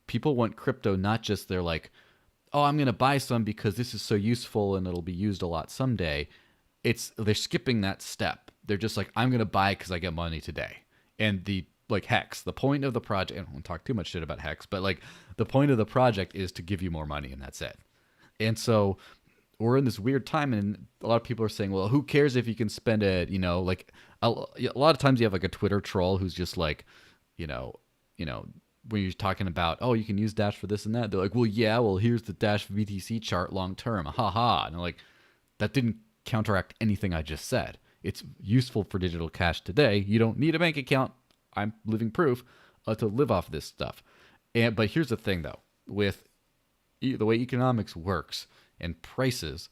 people want crypto, not just they're like, oh, I'm going to buy some because this is so useful and it'll be used a lot someday. They're skipping that step. They're just like, I'm going to buy because I get money today. And the like Hex, the point of the project, I don't want to talk too much shit about Hex, but like the point of the project is to give you more money and that's it. And so we're in this weird time, and a lot of people are saying, well, who cares if you can spend it, like a lot of times you have like a Twitter troll who's just like, you know, you know, when you're talking about, oh, you can use Dash for this and that, they're like, well, yeah, well, here's the Dash BTC chart long term, ha ha. And they're like, that didn't counteract anything I just said. It's useful for digital cash today. You don't need a bank account. I'm living proof to live off this stuff. But here's the thing, though, with the way economics works and prices,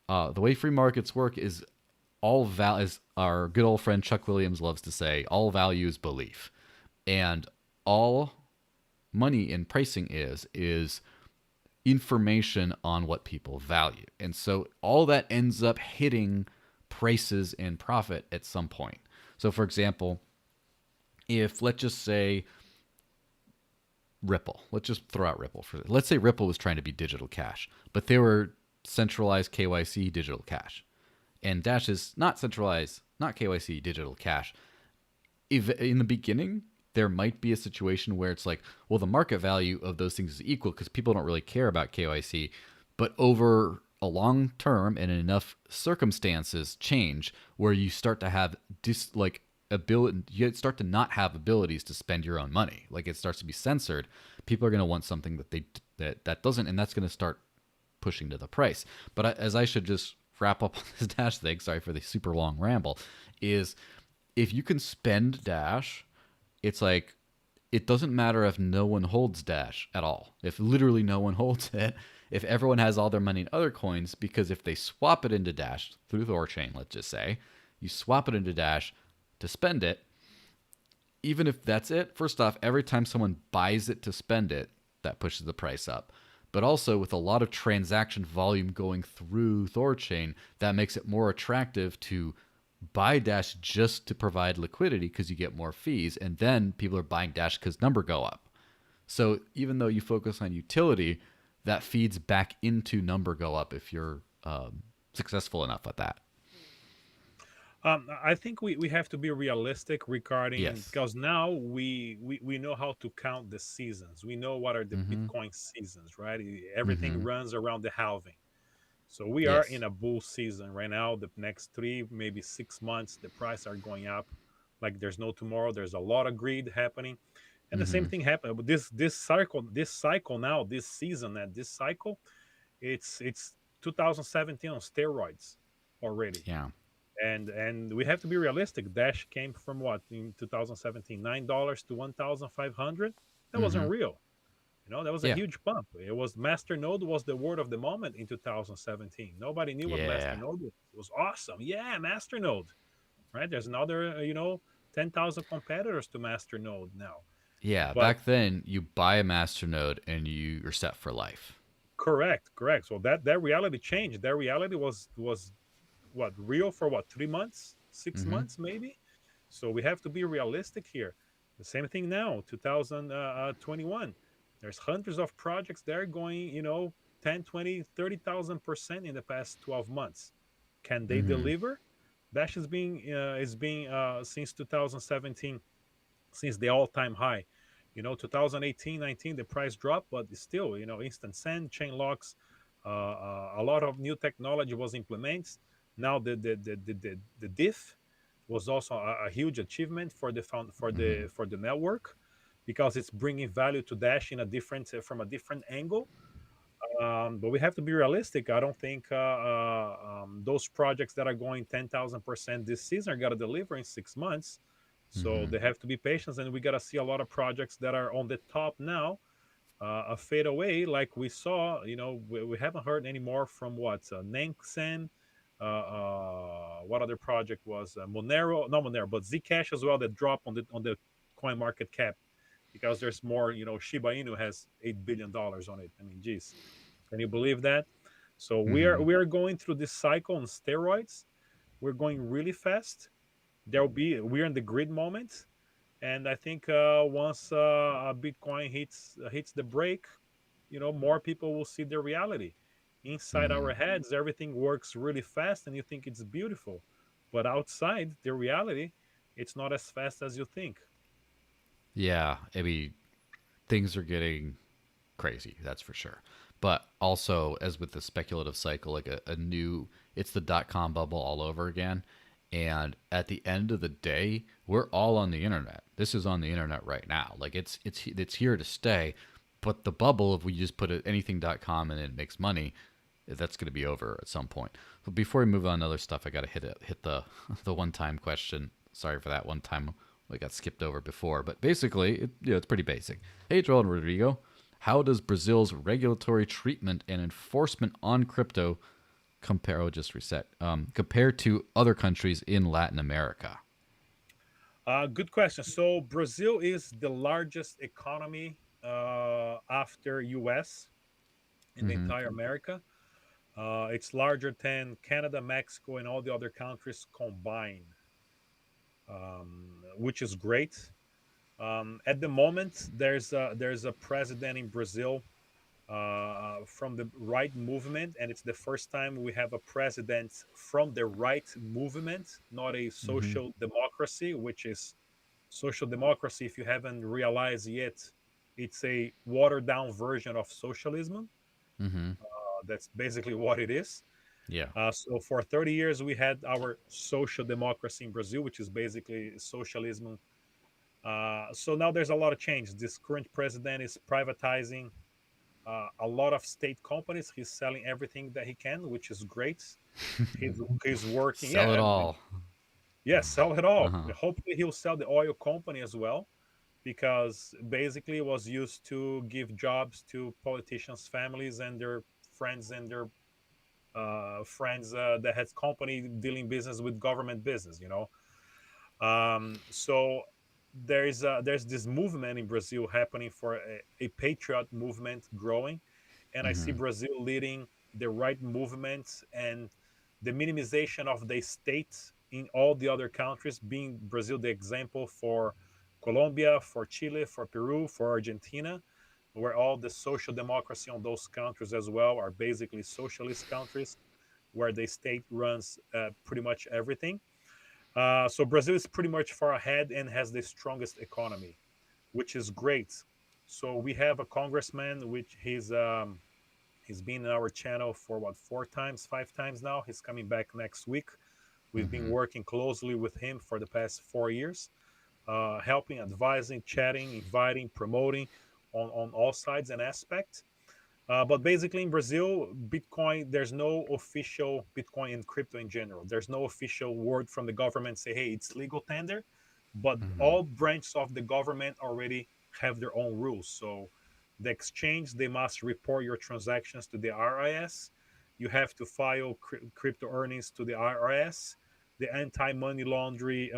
the way free markets work is as our good old friend Chuck Williams loves to say, all value is belief, and all money in pricing is information on what people value. And so all that ends up hitting prices and profit at some point. So for example, if let's just say Ripple, let's just throw out Ripple for this. Let's say Ripple was trying to be digital cash, but they were centralized KYC digital cash. And Dash is not centralized, not KYC digital cash. If in the beginning, there might be a situation where it's like, well, the market value of those things is equal because people don't really care about KYC. But over a long term and enough circumstances change where you start to have ability, you start to not have abilities to spend your own money. Like it starts to be censored. People are going to want something that doesn't, and that's going to start pushing to the price. But as I should just wrap up on this Dash thing, sorry for the super long ramble, is if you can spend Dash, it's like it doesn't matter if no one holds Dash at all. If literally no one holds it, if everyone has all their money in other coins, because if they swap it into Dash through Thorchain, let's just say, you swap it into Dash to spend it, even if that's it, first off, every time someone buys it to spend it, that pushes the price up. But also, with a lot of transaction volume going through Thorchain, that makes it more attractive to buy Dash just to provide liquidity because you get more fees. And then people are buying Dash because number go up. So even though you focus on utility, that feeds back into number go up if you're successful enough at that. I think we have to be realistic regarding, Yes. because now we know how to count the seasons. We know what are the Mm-hmm. Bitcoin seasons, right? Everything Mm-hmm. runs around the halving. So we are in Yes. a bull season right now. The next 3, maybe 6 months, the price are going up like there's no tomorrow. There's a lot of greed happening, and the same Mm-hmm. thing happened. But this cycle now, this season, and this cycle, it's 2017 on steroids already. Yeah. And we have to be realistic. Dash came from what in 2017, $9 to 1,500. That wasn't Mm-hmm. real. That was a Yeah. huge pump. It was Masternode was the word of the moment in 2017. Nobody knew what Yeah. Masternode was. It was awesome. Yeah, Masternode. Right? There's another, 10,000 competitors to Masternode now. Yeah. But Back then, you buy a masternode and you're set for life. correct, correct. So that reality changed. That reality was what real for what 3 months, six Mm-hmm. months maybe. So we have to be realistic here. The same thing now, 2021. There's hundreds of projects there going, 10, 20, 30,000% in the past 12 months. Can they Mm-hmm. deliver? Dash is being since 2017, since the all-time high. 2018, 19, the price dropped, but still, instant send, chain locks, a lot of new technology was implemented. Now the diff was also a huge achievement for the found Mm-hmm. for the network, because it's bringing value to Dash in a different from a different angle. But we have to be realistic. I don't think those projects that are going 10,000% this season are going to deliver in 6 months. So Mm-hmm. they have to be patient, and we got to see a lot of projects that are on the top now fade away, like we saw. We haven't heard any more from what Nansen. What other project was Monero? Not Monero, but Zcash as well, that dropped on the coin market cap, because there's more. Shiba Inu has $8 billion on it. I mean, geez, can you believe that? So we are Mm-hmm. we are going through this cycle on steroids. We're going really fast. We're in the grid moment, and I think once Bitcoin hits the break, more people will see the reality. Inside Mm-hmm. our heads, everything works really fast, and you think it's beautiful, but outside the reality, it's not as fast as you think. Yeah. I mean, things are getting crazy, that's for sure. But also, as with the speculative cycle, like a new, it's the dot com bubble all over again. And at the end of the day, we're all on the internet. This is on the internet right now. Like it's here to stay. But the bubble, if we just put it anything.com and it makes money, that's going to be over at some point. But before we move on to other stuff, I got to hit the the one time question. Sorry for that one time we got skipped over before, but basically, it's pretty basic. Hey, Joel and Rodrigo, how does Brazil's regulatory treatment and enforcement on crypto compare? Oh, just reset. Compare to other countries in Latin America. Good question. So Brazil is the largest economy after US in the Mm-hmm. entire America. It's larger than Canada, Mexico, and all the other countries combined, which is great. At the moment, there's a president in Brazil from the right movement, and it's the first time we have a president from the right movement, not a Mm-hmm. social democracy, which is social democracy. If you haven't realized yet, it's a watered down version of socialism. Mm-hmm. That's basically what it is. Yeah. So for 30 years, we had our social democracy in Brazil, which is basically socialism. So now there's a lot of change. This current president is privatizing a lot of state companies. He's selling everything that he can, which is great. He's working, Sell it yeah, all. yeah, sell it all. Uh-huh. Hopefully, he'll sell the oil company as well, because basically it was used to give jobs to politicians' families and their friends and their friends that has company dealing business with government business. So there's this movement in Brazil happening for a patriot movement growing, and I see Hmm. Brazil leading the right movements and the minimization of the state in all the other countries, being Brazil the example for Colombia, for Chile, for Peru, for Argentina, where all the social democracy on those countries as well are basically socialist countries where the state runs pretty much everything. So Brazil is pretty much far ahead and has the strongest economy, which is great. So we have a congressman, which he's been in our channel for what, 4 times, 5 times now. He's coming back next week. We've been Hmm. working closely with him for the past 4 years, helping, advising, chatting, inviting, promoting on all sides and aspects. But basically, in Brazil, Bitcoin, there's no official Bitcoin and crypto in general. There's no official word from the government say, hey, it's legal tender. But Hmm. all branches of the government already have their own rules. So the exchange, they must report your transactions to the IRS. You have to file crypto earnings to the IRS. The anti-money laundering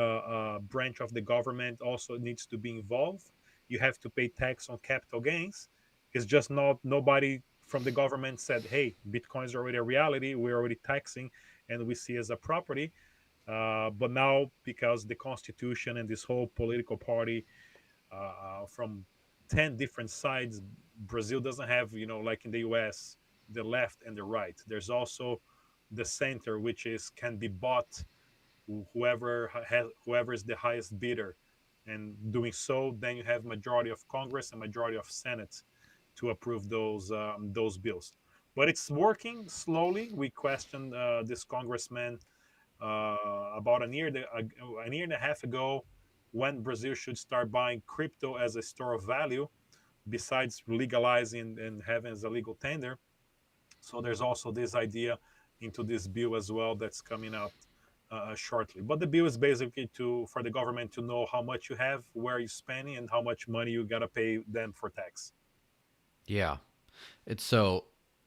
branch of the government also needs to be involved. You have to pay tax on capital gains. It's just not nobody from the government said, "Hey, Bitcoin is already a reality. We're already taxing, and we see as a property." But now, because the Constitution and this whole political party from 10 different sides, Brazil doesn't have, like in the U.S., the left and the right. There's also the center, which is can be bought whoever is the highest bidder, and doing so, then you have majority of Congress and majority of Senate to approve those bills. But it's working slowly. We questioned this congressman about a year and a half ago, when Brazil should start buying crypto as a store of value, besides legalizing and having as a legal tender. So there's also this idea into this bill as well that's coming out shortly. But the bill is basically to for the government to know how much you have, where you're spending, and how much money you gotta pay them for tax. Yeah. It's so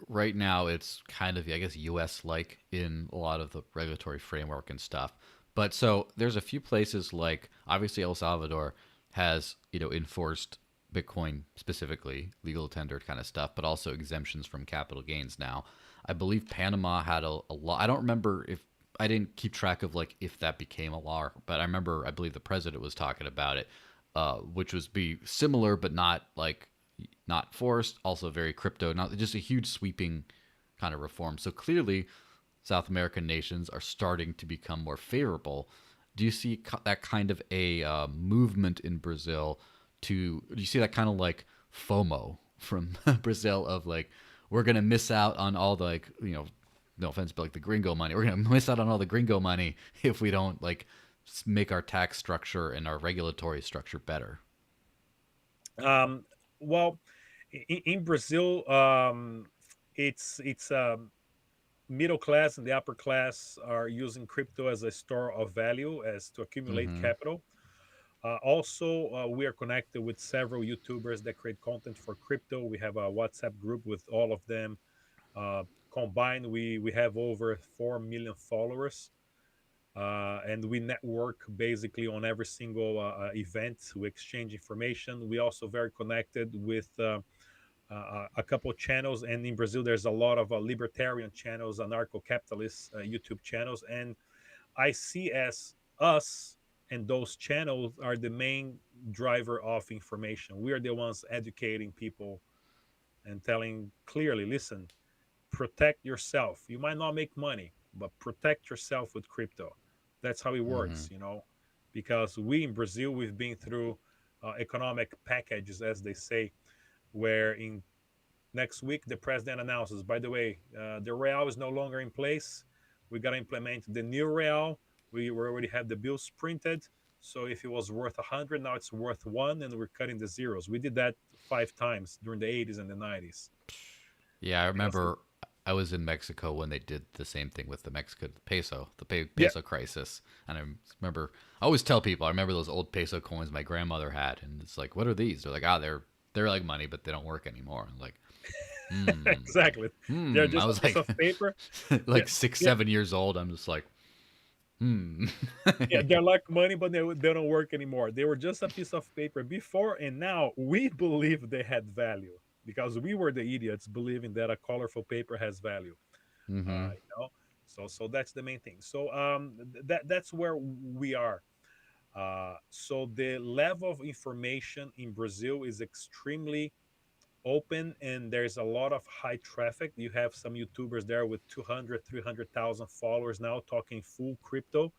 right now it's kind of I guess US like in a lot of the regulatory framework and stuff. But so there's a few places like obviously El Salvador has, enforced Bitcoin specifically, legal tender kind of stuff, but also exemptions from capital gains now. I believe Panama had a law. I don't remember if I didn't keep track of like if that became a law, but I remember I believe the president was talking about it, which was be similar but not like not forced, also very crypto, not just a huge sweeping kind of reform. So clearly, South American nations are starting to become more favorable. Do you see that kind of a movement in Brazil? Do you see that kind of like FOMO from Brazil of like we're gonna miss out on all the like no offense but like the gringo money. We're gonna miss out on all the gringo money if we don't like make our tax structure and our regulatory structure better. Um, well, in Brazil, it's middle class and the upper class are using crypto as a store of value, as to accumulate Mm-hmm. capital. Also, we are connected with several YouTubers that create content for crypto. We have a WhatsApp group with all of them. Uh, Combined, we have over 4 million followers, and we network basically on every single event. We exchange information. We also very connected with a couple of channels, and in Brazil, there's a lot of libertarian channels, anarcho-capitalist YouTube channels, and I see as us and those channels are the main driver of information. We are the ones educating people and telling clearly, listen, protect yourself. You might not make money, but protect yourself with crypto. That's how it Mm-hmm. works, because we in Brazil, we've been through economic packages, as they say, where in Next week, the president announces, by the way, the real is no longer in place. We got to implement the new real. We already have the bills printed. So if it was worth 100, now it's worth one, and we're cutting the zeros. We did that 5 times during the 80s and the 90s. Yeah, I You know, so remember I was in Mexico when they did the same thing with the Mexican peso, the yeah, peso crisis. And I remember, I always tell people, I remember those old peso coins my grandmother had, and it's like, what are these? They're like, they're like money, but they don't work anymore. I'm like, exactly. They're I just a was piece like, of paper. Yeah, like six, yeah, 7 years old. I'm just like, hmm. yeah. They're like money, but they don't work anymore. They were just a piece of paper before, and now we believe they had value because we were the idiots believing that a colorful paper has value. Mm-hmm. You know, so that's the main thing. So that's where we are. So the level of information in Brazil is extremely open, and there's a lot of high traffic. You have some YouTubers there with 200, 300,000 followers now talking full crypto.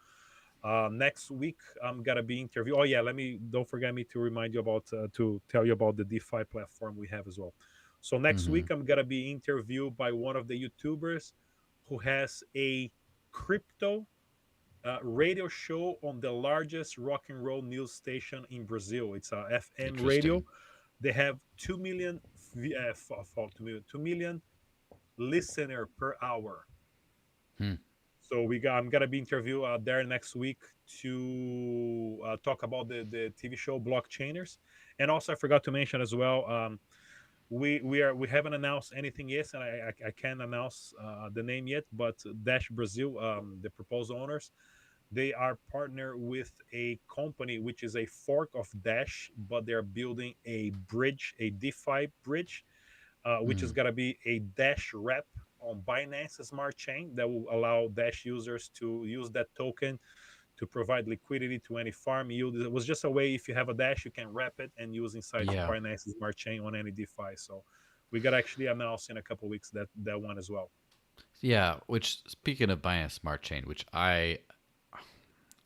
Next week I'm gonna be interview. Oh yeah, let me don't forget me to remind you about to tell you about the DeFi platform we have as well. So next Mm-hmm. week I'm gonna be interviewed by one of the YouTubers who has a crypto radio show on the largest rock and roll news station in Brazil. It's a FM radio. Interesting. They have 2 million, 2 million listener per hour. Hmm. So I'm gonna be interviewed there next week to talk about the TV show Blockchainers, and also I forgot to mention as well. We haven't announced anything yet, and I can't announce the name yet. But Dash Brazil, the proposal owners, they are partner with a company which is a fork of Dash, but they're building a bridge, a DeFi bridge, which is Mm. going to be a Dash rep on Binance Smart Chain that will allow Dash users to use that token to provide liquidity to any farm yield. It was just a way if you have a Dash, you can wrap it and use inside Yeah. Binance Smart Chain on any DeFi. So we got to actually announce in a couple of weeks that one as well. Yeah. Which, speaking of Binance Smart Chain, which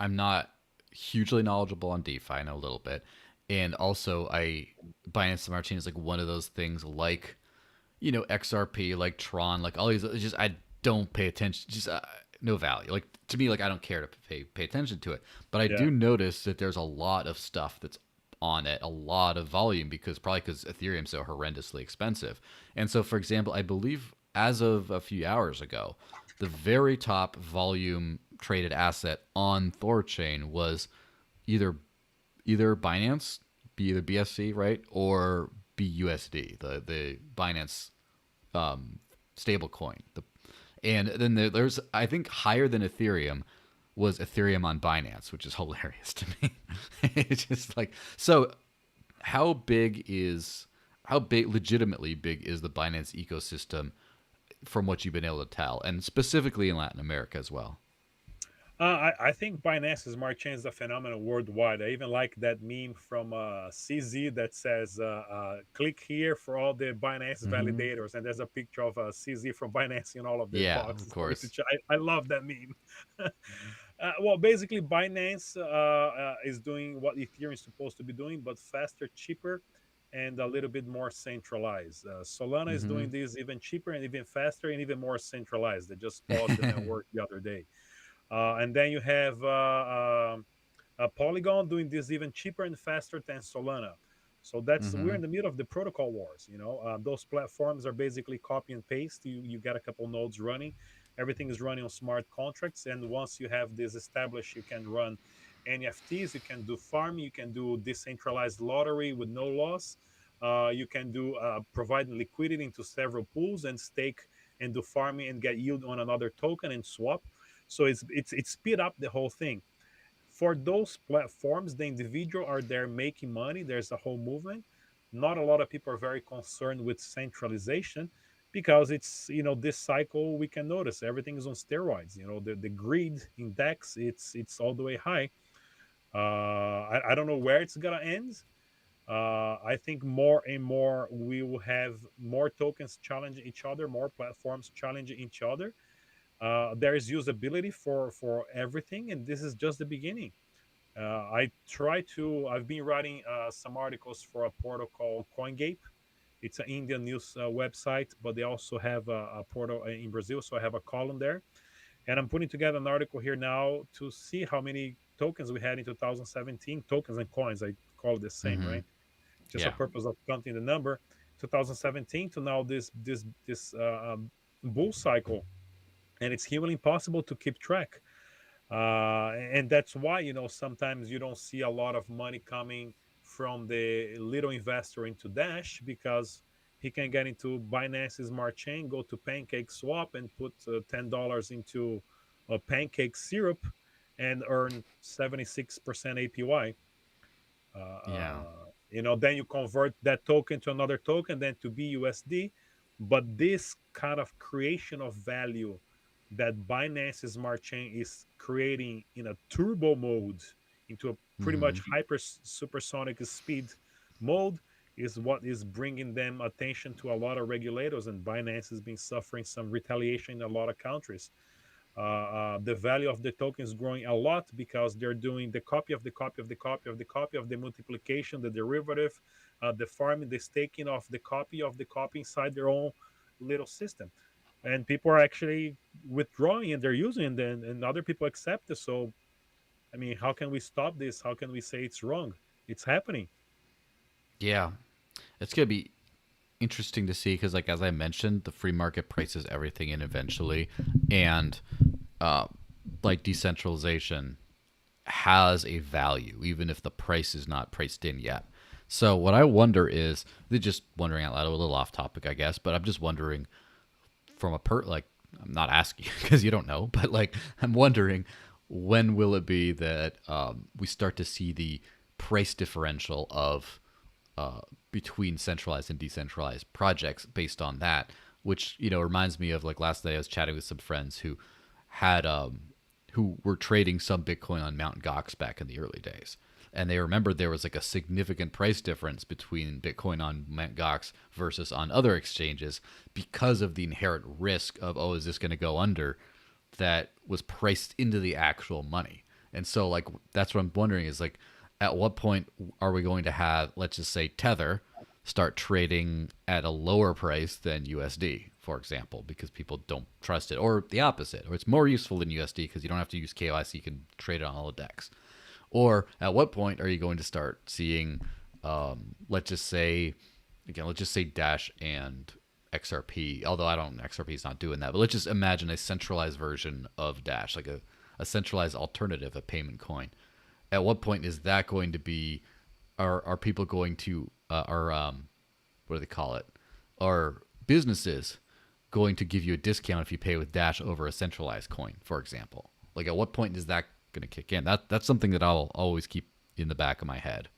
I'm not hugely knowledgeable on DeFi. I know a little bit, and also I Binance Smart Chain is like one of those things, like XRP, like Tron, like all these. It's just I don't pay attention. Just no value. Like to me, like I don't care to pay attention to it. But I Yeah. do notice that there's a lot of stuff that's on it, a lot of volume because Ethereum's so horrendously expensive. And so, for example, I believe as of a few hours ago, the very top volume traded asset on Thorchain was either Binance, be either BSC, right, or BUSD, the Binance stable coin. And then there's, I think, higher than Ethereum was Ethereum on Binance, which is hilarious to me. It's just like, so how big is, how big, legitimately big is the Binance ecosystem from what you've been able to tell, and specifically in Latin America as well? I think Binance Smart Chain is a phenomenon worldwide. I even like that meme from CZ that says, click here for all the Binance Mm-hmm. validators. And there's a picture of CZ from Binance in all of the Yeah, of boxes for me to course. try. I love that meme. Well, basically, Binance is doing what Ethereum is supposed to be doing, but faster, cheaper, and a little bit more centralized. Solana is Mm-hmm. doing this even cheaper and even faster and even more centralized. They just paused the network the other day. And then you have Polygon doing this even cheaper and faster than Solana. So that's we're Mm-hmm. in the middle of the protocol wars. Those platforms are basically copy and paste. You got a couple nodes running. Everything is running on smart contracts, and once you have this established, you can run NFTs. You can do farming. You can do decentralized lottery with no loss. You can do providing liquidity into several pools and stake and do farming and get yield on another token and swap. So it's speed up the whole thing. For those platforms, the individual are there making money. There's a whole movement. Not a lot of people are very concerned with centralization because it's this cycle we can notice everything is on steroids. The greed index it's all the way high. I don't know where it's gonna end. I think more and more we will have more tokens challenging each other, more platforms challenging each other. There is usability for everything, and this is just the beginning. I've been writing some articles for a portal called CoinGape. It's an Indian news website, but they also have a portal in Brazil. So I have a column there, and I'm putting together an article here now to see how many tokens we had in 2017. Tokens and coins, I call it the same, Mm-hmm. right? Just a Yeah. purpose of counting the number. 2017 to now, this bull cycle, and it's humanly impossible to keep track. And that's why, sometimes you don't see a lot of money coming from the little investor into Dash, because he can get into Binance Smart Chain, go to Pancake Swap, and put $10 into a pancake syrup and earn 76% APY. Yeah. Then you convert that token to another token, then to BUSD. But this kind of creation of value that Binance Smart Chain is creating in a turbo mode, into a pretty Mm-hmm. much supersonic speed mode, is what is bringing them attention to a lot of regulators. And Binance has been suffering some retaliation in a lot of countries. The value of the token is growing a lot because they're doing the copy of the copy of the copy of the copy of the multiplication, the derivative, the farming, the staking of the copy inside their own little system. And people are actually withdrawing and they're using it, and other people accept it. So, I mean, how can we stop this? How can we say it's wrong? It's happening. Yeah. It's gonna be interesting to see because, like as I mentioned, the free market prices everything in eventually, and uh, like decentralization has a value even if the price is not priced in yet. So what I wonder is, they're just wondering out loud, a little off topic, I guess, but I'm just wondering from a like, I'm not asking because you don't know, but like I'm wondering, when will it be that we start to see the price differential of between centralized and decentralized projects based on that, which reminds me of, like, last night I was chatting with some friends had who were trading some Bitcoin on Mt. Gox back in the early days. And they remembered there was like a significant price difference between Bitcoin on Mt. Gox versus on other exchanges because of the inherent risk of, oh, is this going to go under, that was priced into the actual money. And so, like, that's what I'm wondering is, like, at what point are we going to have, let's just say, Tether start trading at a lower price than USD, for example, because people don't trust it, or the opposite, or it's more useful than USD because you don't have to use KYC, you can trade it on all the DEX. Or at what point are you going to start seeing, let's just say, again, let's just say Dash and XRP, although I don't, XRP is not doing that, but let's just imagine a centralized version of Dash, like a centralized alternative, a payment coin. At what point is that going to be, are people going to, what do they call it? Are businesses going to give you a discount if you pay with Dash over a centralized coin, for example? Like, at what point is that going to kick in? That's something that I'll always keep in the back of my head.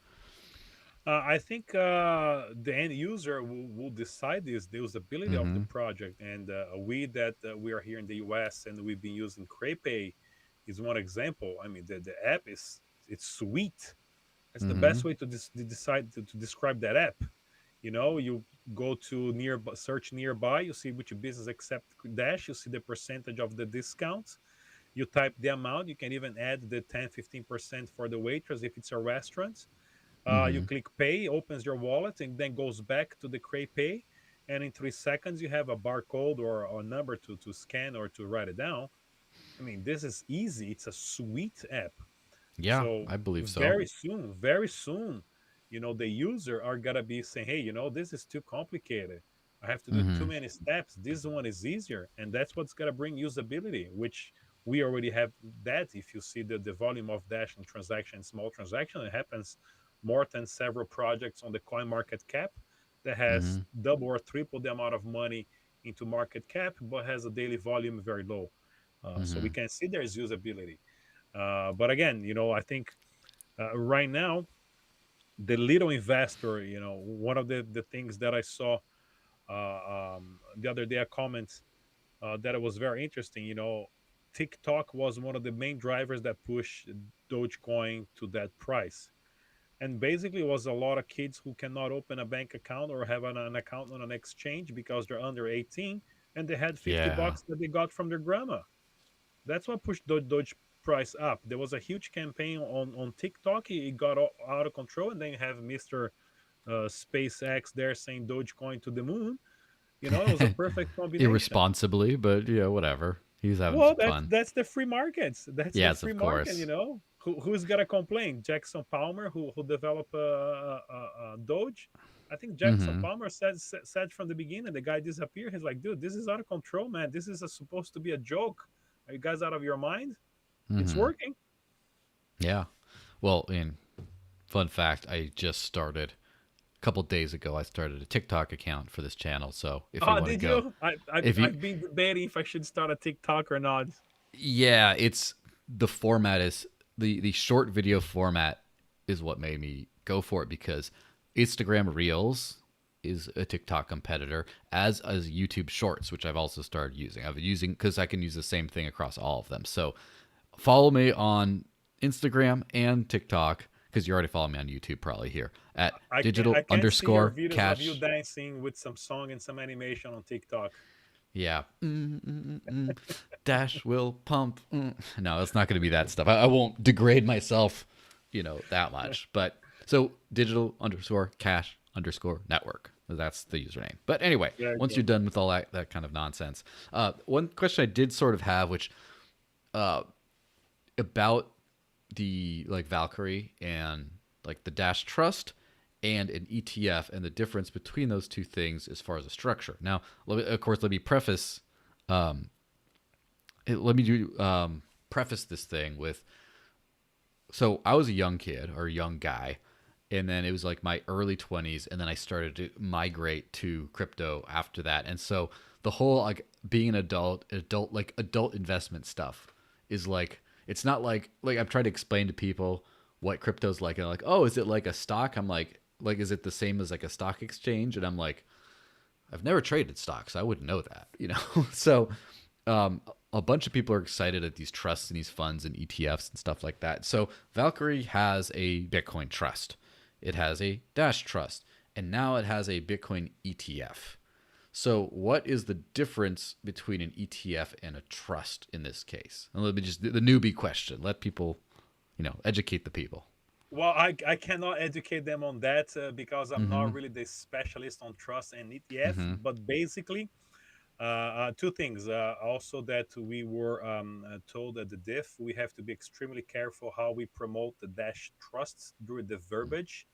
I think the end user will decide this, the usability of the Mm-hmm. project. And we are here in the US and we've been using CrayPay is one example. I mean, the app it's sweet. It's the Mm-hmm. best way to decide to describe that app. You go to nearby, search nearby, you see which business accept Dash, you see the percentage of the discounts. You type the amount, you can even add the 10-15% for the waitress if it's a restaurant. You Mm-hmm. click pay, opens your wallet, and then goes back to the Cray Pay. And in 3 seconds, you have a barcode or a number to scan or to write it down. I mean, this is easy. It's a sweet app. Yeah, So I believe so. very soon, the user are gonna be saying, "Hey, this is too complicated. I have to do too Mm-hmm. many steps. This one is easier," and that's what's gonna bring usability, which we already have. That if you see the volume of Dash and transaction, small transaction, it happens more than several projects on the coin market cap that has Mm-hmm. double or triple the amount of money into market cap, but has a daily volume very low. So Mm-hmm. we can see there's usability. But again, I think right now the little investor, one of the things that I saw the other day, a comment that was very interesting. TikTok was one of the main drivers that pushed Dogecoin to that price. And basically, it was a lot of kids who cannot open a bank account or have an account on an exchange because they're under 18, and they had 50 Yeah. bucks that they got from their grandma. That's what pushed Doge price up. There was a huge campaign on TikTok. It got out of control, and then you have Mr. SpaceX there saying Dogecoin to the moon. You know, it was a perfect combination. Irresponsibly, but yeah, whatever. He's having Well, some that's fun. that's the free markets. That's the Yes, free of market. You course. know, who's gonna complain? Jackson Palmer, who developed Doge. I think Jackson Mm-hmm. Palmer said from the beginning, the guy disappeared. He's like, dude, this is out of control, man. This is supposed to be a joke. Are you guys out of your mind? It's Mm-hmm. working. Yeah. Well, in fun fact, I just started a couple days ago. I started a TikTok account for this channel. So if you Oh, want to did go, you? I've if you, I've been debating if I should start a TikTok or not. yeah, it's the format is the short video format is what made me go for it because Instagram Reels is a TikTok competitor, as YouTube Shorts, which I've also started using. I've been using because I can use the same thing across all of them. So follow me on Instagram and TikTok because you already follow me on YouTube probably here at I digital can see your underscore videos of you cash. dancing with some song and some animation on TikTok. Yeah. Dash will pump. No, it's not going to be that stuff. I won't degrade myself, that much. But so digital underscore cash underscore network. That's the username. But anyway, Very once you're cool. done with all that kind of nonsense, one question I did sort of have, which about the like Valkyrie and like the Dash Trust and an ETF and the difference between those two things as far as the structure. Now, of course, let me preface let me do preface this thing with so I was a young kid or a young guy, and then it was like my early 20s, and then I started to migrate to crypto after that. And so the whole like being an adult investment stuff is like it's not like I'm trying to explain to people what crypto's like, and they're like, oh, is it like a stock? I'm like is it the same as like a stock exchange? And I'm like, I've never traded stocks. I wouldn't know that. So um, a bunch of people are excited at these trusts and these funds and ETFs and stuff like that. So Valkyrie has a Bitcoin trust, it has a Dash trust, and now it has a Bitcoin ETF. So what is the difference between an ETF and a trust in this case? And let me just the newbie question. Let people, educate the people. Well, I cannot educate them on that because I'm Mm-hmm. not really the specialist on trust and ETF. Mm-hmm. But basically, two things. Also, that we were told at the diff, we have to be extremely careful how we promote the Dash trusts during the verbiage,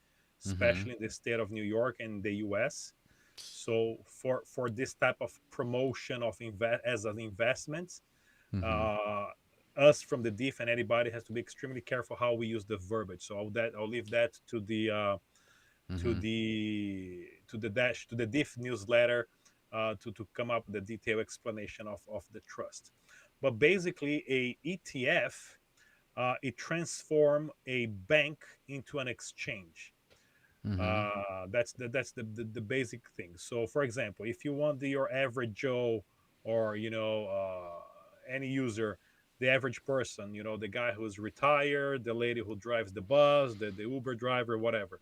Mm-hmm. especially in the state of New York and the US. So for this type of promotion of as an investment, Mm-hmm. uh, us from the diff and anybody has to be extremely careful how we use the verbiage. So I'll leave that to the Mm-hmm. to the diff newsletter to come up with a detailed explanation of the trust. But basically, a ETF it transform a bank into an exchange. Mm-hmm. That's the basic thing. So, for example, if you want your average Joe or any user, the average person, the guy who's retired, the lady who drives the bus, the Uber driver, whatever,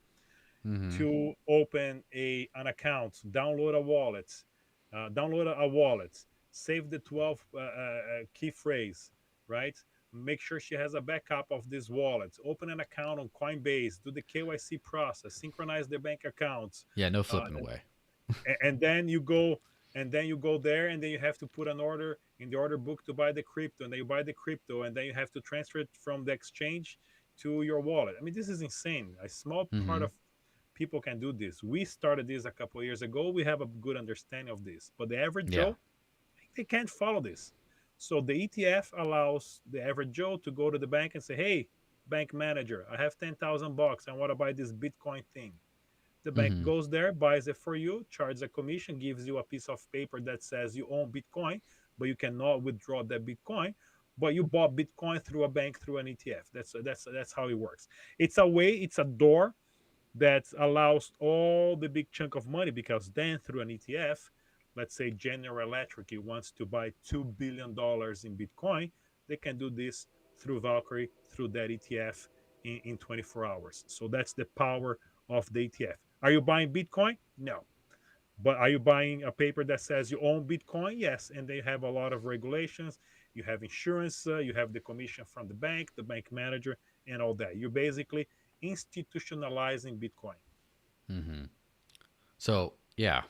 Mm-hmm. to open an account, download a wallet, save the 12 key phrase, right? Make sure she has a backup of this wallet. Open an account on Coinbase. Do the KYC process. Synchronize their bank accounts. Yeah, no Uh, flipping away. and then you go there, and then you have to put an order in the order book to buy the crypto, and then you buy the crypto, and then you have to transfer it from the exchange to your wallet. I mean, this is insane. A small part Mm-hmm. of people can do this. We started this a couple of years ago. We have a good understanding of this, but the average Yeah. Joe, they can't follow this. So the ETF allows the average Joe to go to the bank and say, hey, bank manager, I have 10,000 bucks, I want to buy this Bitcoin thing. The bank Mm-hmm. goes there, buys it for you, charges a commission, gives you a piece of paper that says you own Bitcoin, but you cannot withdraw that Bitcoin. But you bought Bitcoin through a bank through an ETF. That's how it works. It's a way, it's a door that allows all the big chunk of money, because then through an ETF, let's say General Electric wants to buy $2 billion in Bitcoin, they can do this through Valkyrie, through that ETF in 24 hours. So that's the power of the ETF. Are you buying Bitcoin? No. But are you buying a paper that says you own Bitcoin? Yes. And they have a lot of regulations. You have insurance, you have the commission from the bank manager, and all that. You're basically institutionalizing Bitcoin. So yeah,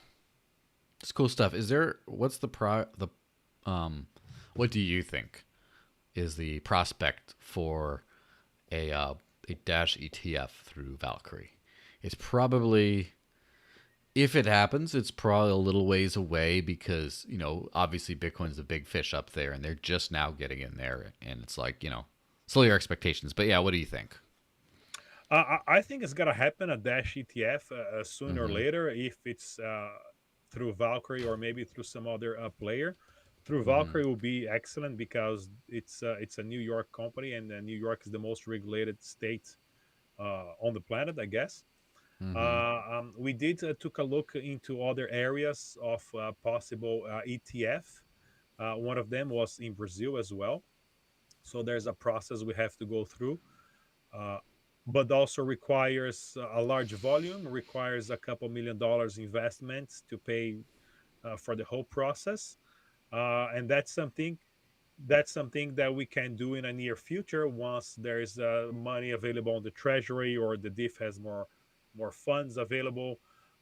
it's cool stuff. Is there what's the um what do you think is the prospect for a Dash ETF through Valkyrie? It's probably if it happens, it's probably a little ways away because obviously Bitcoin's a big fish up there, and they're just now getting in there, and it's like slow your expectations. But yeah, what do you think? I think it's gonna happen a Dash ETF sooner or Mm-hmm. later if it's through Valkyrie or maybe through some other player. Through Mm-hmm. Valkyrie will be excellent because it's a New York company, and New York is the most regulated state on the planet, I guess. Mm-hmm. We did took a look into other areas of possible ETF. One of them was in Brazil as well. So there's a process we have to go through, uh, but also requires a large volume, requires a couple $1 million investment to pay for the whole process, and that's something that we can do in a near future once there's money available on the treasury or the diff has more funds available.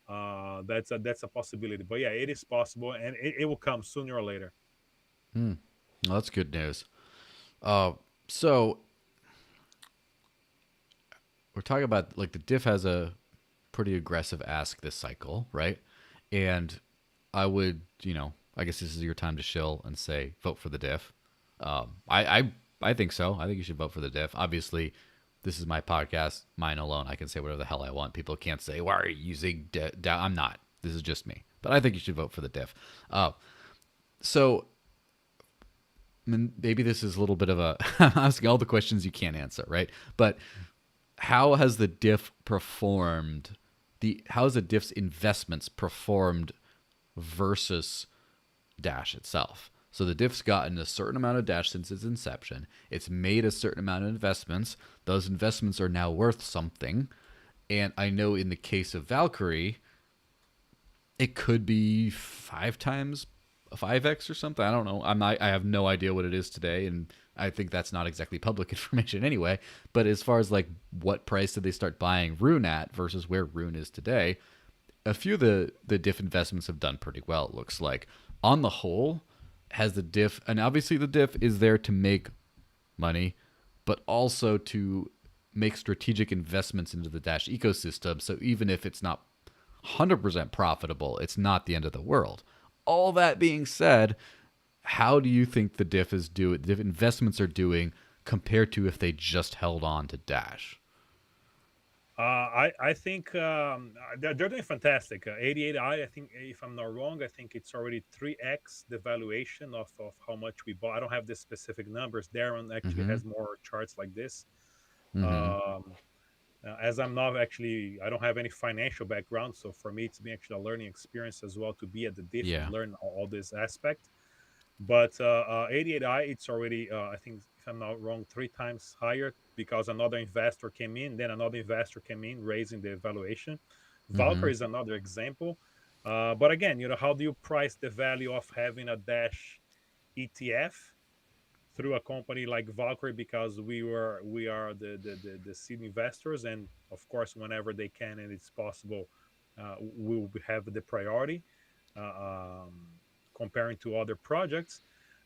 That's a possibility, but yeah, it is possible, and it will come sooner or later. Hmm. Well, that's good news. Uh, so we're talking about like the diff has a pretty aggressive ask this cycle, right? And I would, I guess this is your time to shill and say vote for the diff. I think so. I think you should vote for the diff. Obviously, this is my podcast, mine alone. I can say whatever the hell I want. People can't say, "Why are you using?" I'm not. This is just me. But I think you should vote for the diff. So maybe this is a little bit of a I'm asking all the questions you can't answer, right? But how has the diff performed? How has the diff's investments performed versus Dash itself? So the diff's gotten a certain amount of Dash since its inception. It's made a certain amount of investments. Those investments are now worth something. And I know in the case of Valkyrie, it could be 5 times, 5x or something. I don't know. I have no idea what it is today, and I think that's not exactly public information anyway. But as far as like what price did they start buying Rune at versus where Rune is today, a few of the diff investments have done pretty well. It looks like on the whole, has the diff, and obviously the diff is there to make money, but also to make strategic investments into the Dash ecosystem. So even if it's not 100% profitable, it's not the end of the world. All that being said, how do you think the diff investments are doing compared to if they just held on to Dash? I think they're doing fantastic. 88i, I think, if I'm not wrong, I think it's already 3x the valuation of how much we bought. I don't have the specific numbers. Darren actually Mm-hmm. has more charts like this. Mm-hmm. Um, as I'm not actually, I don't have any financial background, so for me, it's been actually a learning experience as well to be at the diff and Yeah. learn all this aspect. But 88i, it's already, I think, if I'm not wrong, 3 times higher because another investor came in, then another investor came in, raising the valuation. Mm-hmm. Valkyrie is another example. But again, how do you price the value of having a Dash ETF through a company like Valkyrie? Because we are the seed investors, and of course, whenever they can and it's possible, we will have the priority. Comparing to other projects.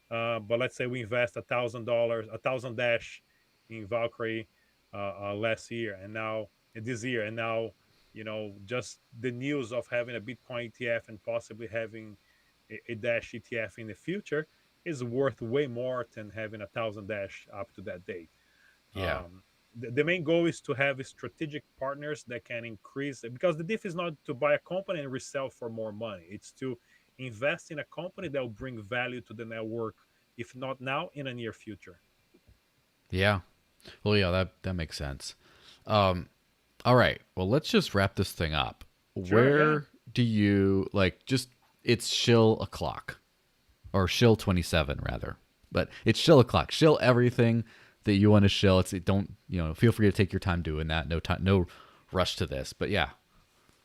But let's say we invest $1,000, 1,000 Dash in Valkyrie last year, and now this year, and now just the news of having a Bitcoin ETF and possibly having a Dash ETF in the future is worth way more than having 1,000 Dash up to that date. Yeah. The main goal is to have strategic partners that can increase because the diff is not to buy a company and resell for more money. It's to invest in a company that will bring value to the network, if not now, in the near future. Yeah. Well, yeah, that makes sense. Um, all right. Well, let's just wrap this thing up. Sure, yeah. Where do you like just it's shill o'clock or shill 27 rather, but it's shill o'clock. Shill everything that you want to shill. It don't feel free to take your time doing that. No time, no rush to this. But yeah,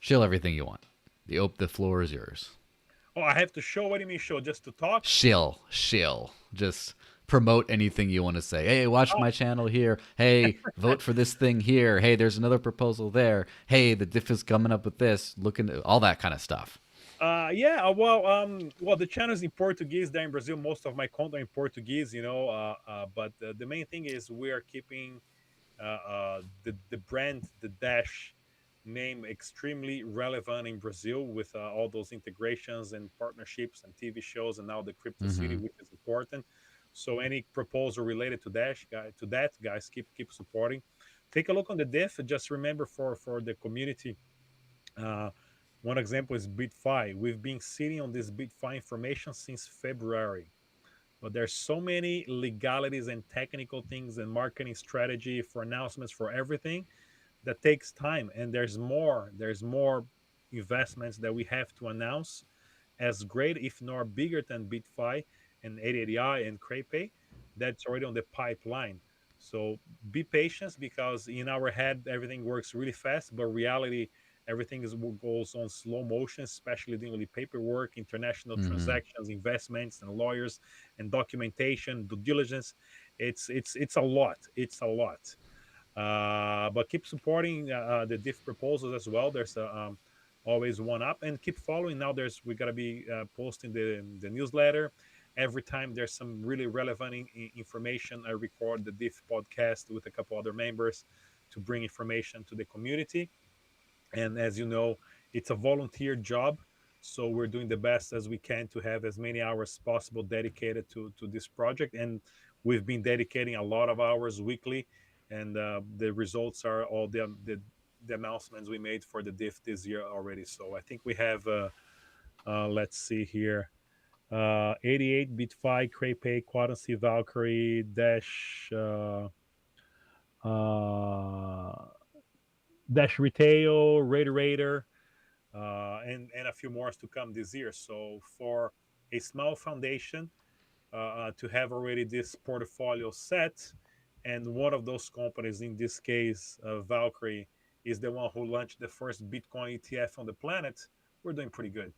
shill everything you want. The floor is yours. Oh, I have to show. What do you mean show? Just to talk? Shill. Just promote anything you want to say. Hey, watch my channel here. Hey, vote for this thing here. Hey, there's another proposal there. Hey, the diff is coming up with this. Look into all that kind of stuff. Yeah, well, the channel is in Portuguese there in Brazil. Most of my content in Portuguese, but the main thing is we are keeping the brand, the Dash name, extremely relevant in Brazil with all those integrations and partnerships and TV shows, and now the Crypto City, Mm-hmm. which is important. So any proposal related to Dash, to that, guys, keep supporting. Take a look on the diff. Just remember for the community. Uh, One example is Bitfy. We've been sitting on this Bitfy information since February, but there's so many legalities and technical things and marketing strategy for announcements for everything that takes time. And there's more investments that we have to announce as great, if not bigger than Bitfi and 880i and CrayPay. That's already on the pipeline. So be patient because in our head everything works really fast, but reality everything goes on slow motion, especially dealing with paperwork, international Mm-hmm. transactions, investments, and lawyers and documentation, due diligence. It's a lot. It's a lot. But keep supporting the diff proposals as well. There's always one up, and keep following. Now we gotta be posting the newsletter every time. There's some really relevant information. I record the diff podcast with a couple other members to bring information to the community. And as you know, it's a volunteer job, so we're doing the best as we can to have as many hours possible dedicated to this project. And we've been dedicating a lot of hours weekly, and the results are all the announcements we made for the diff this year already. So I think we have let's see here, 88 Bitfi, CrayPay, Quadancy, Valkyrie, Dash, uh, Dash Retail, Raider, and a few more to come this year. So for a small foundation to have already this portfolio set, and one of those companies, in this case, Valkyrie, is the one who launched the first Bitcoin ETF on the planet, we're doing pretty good.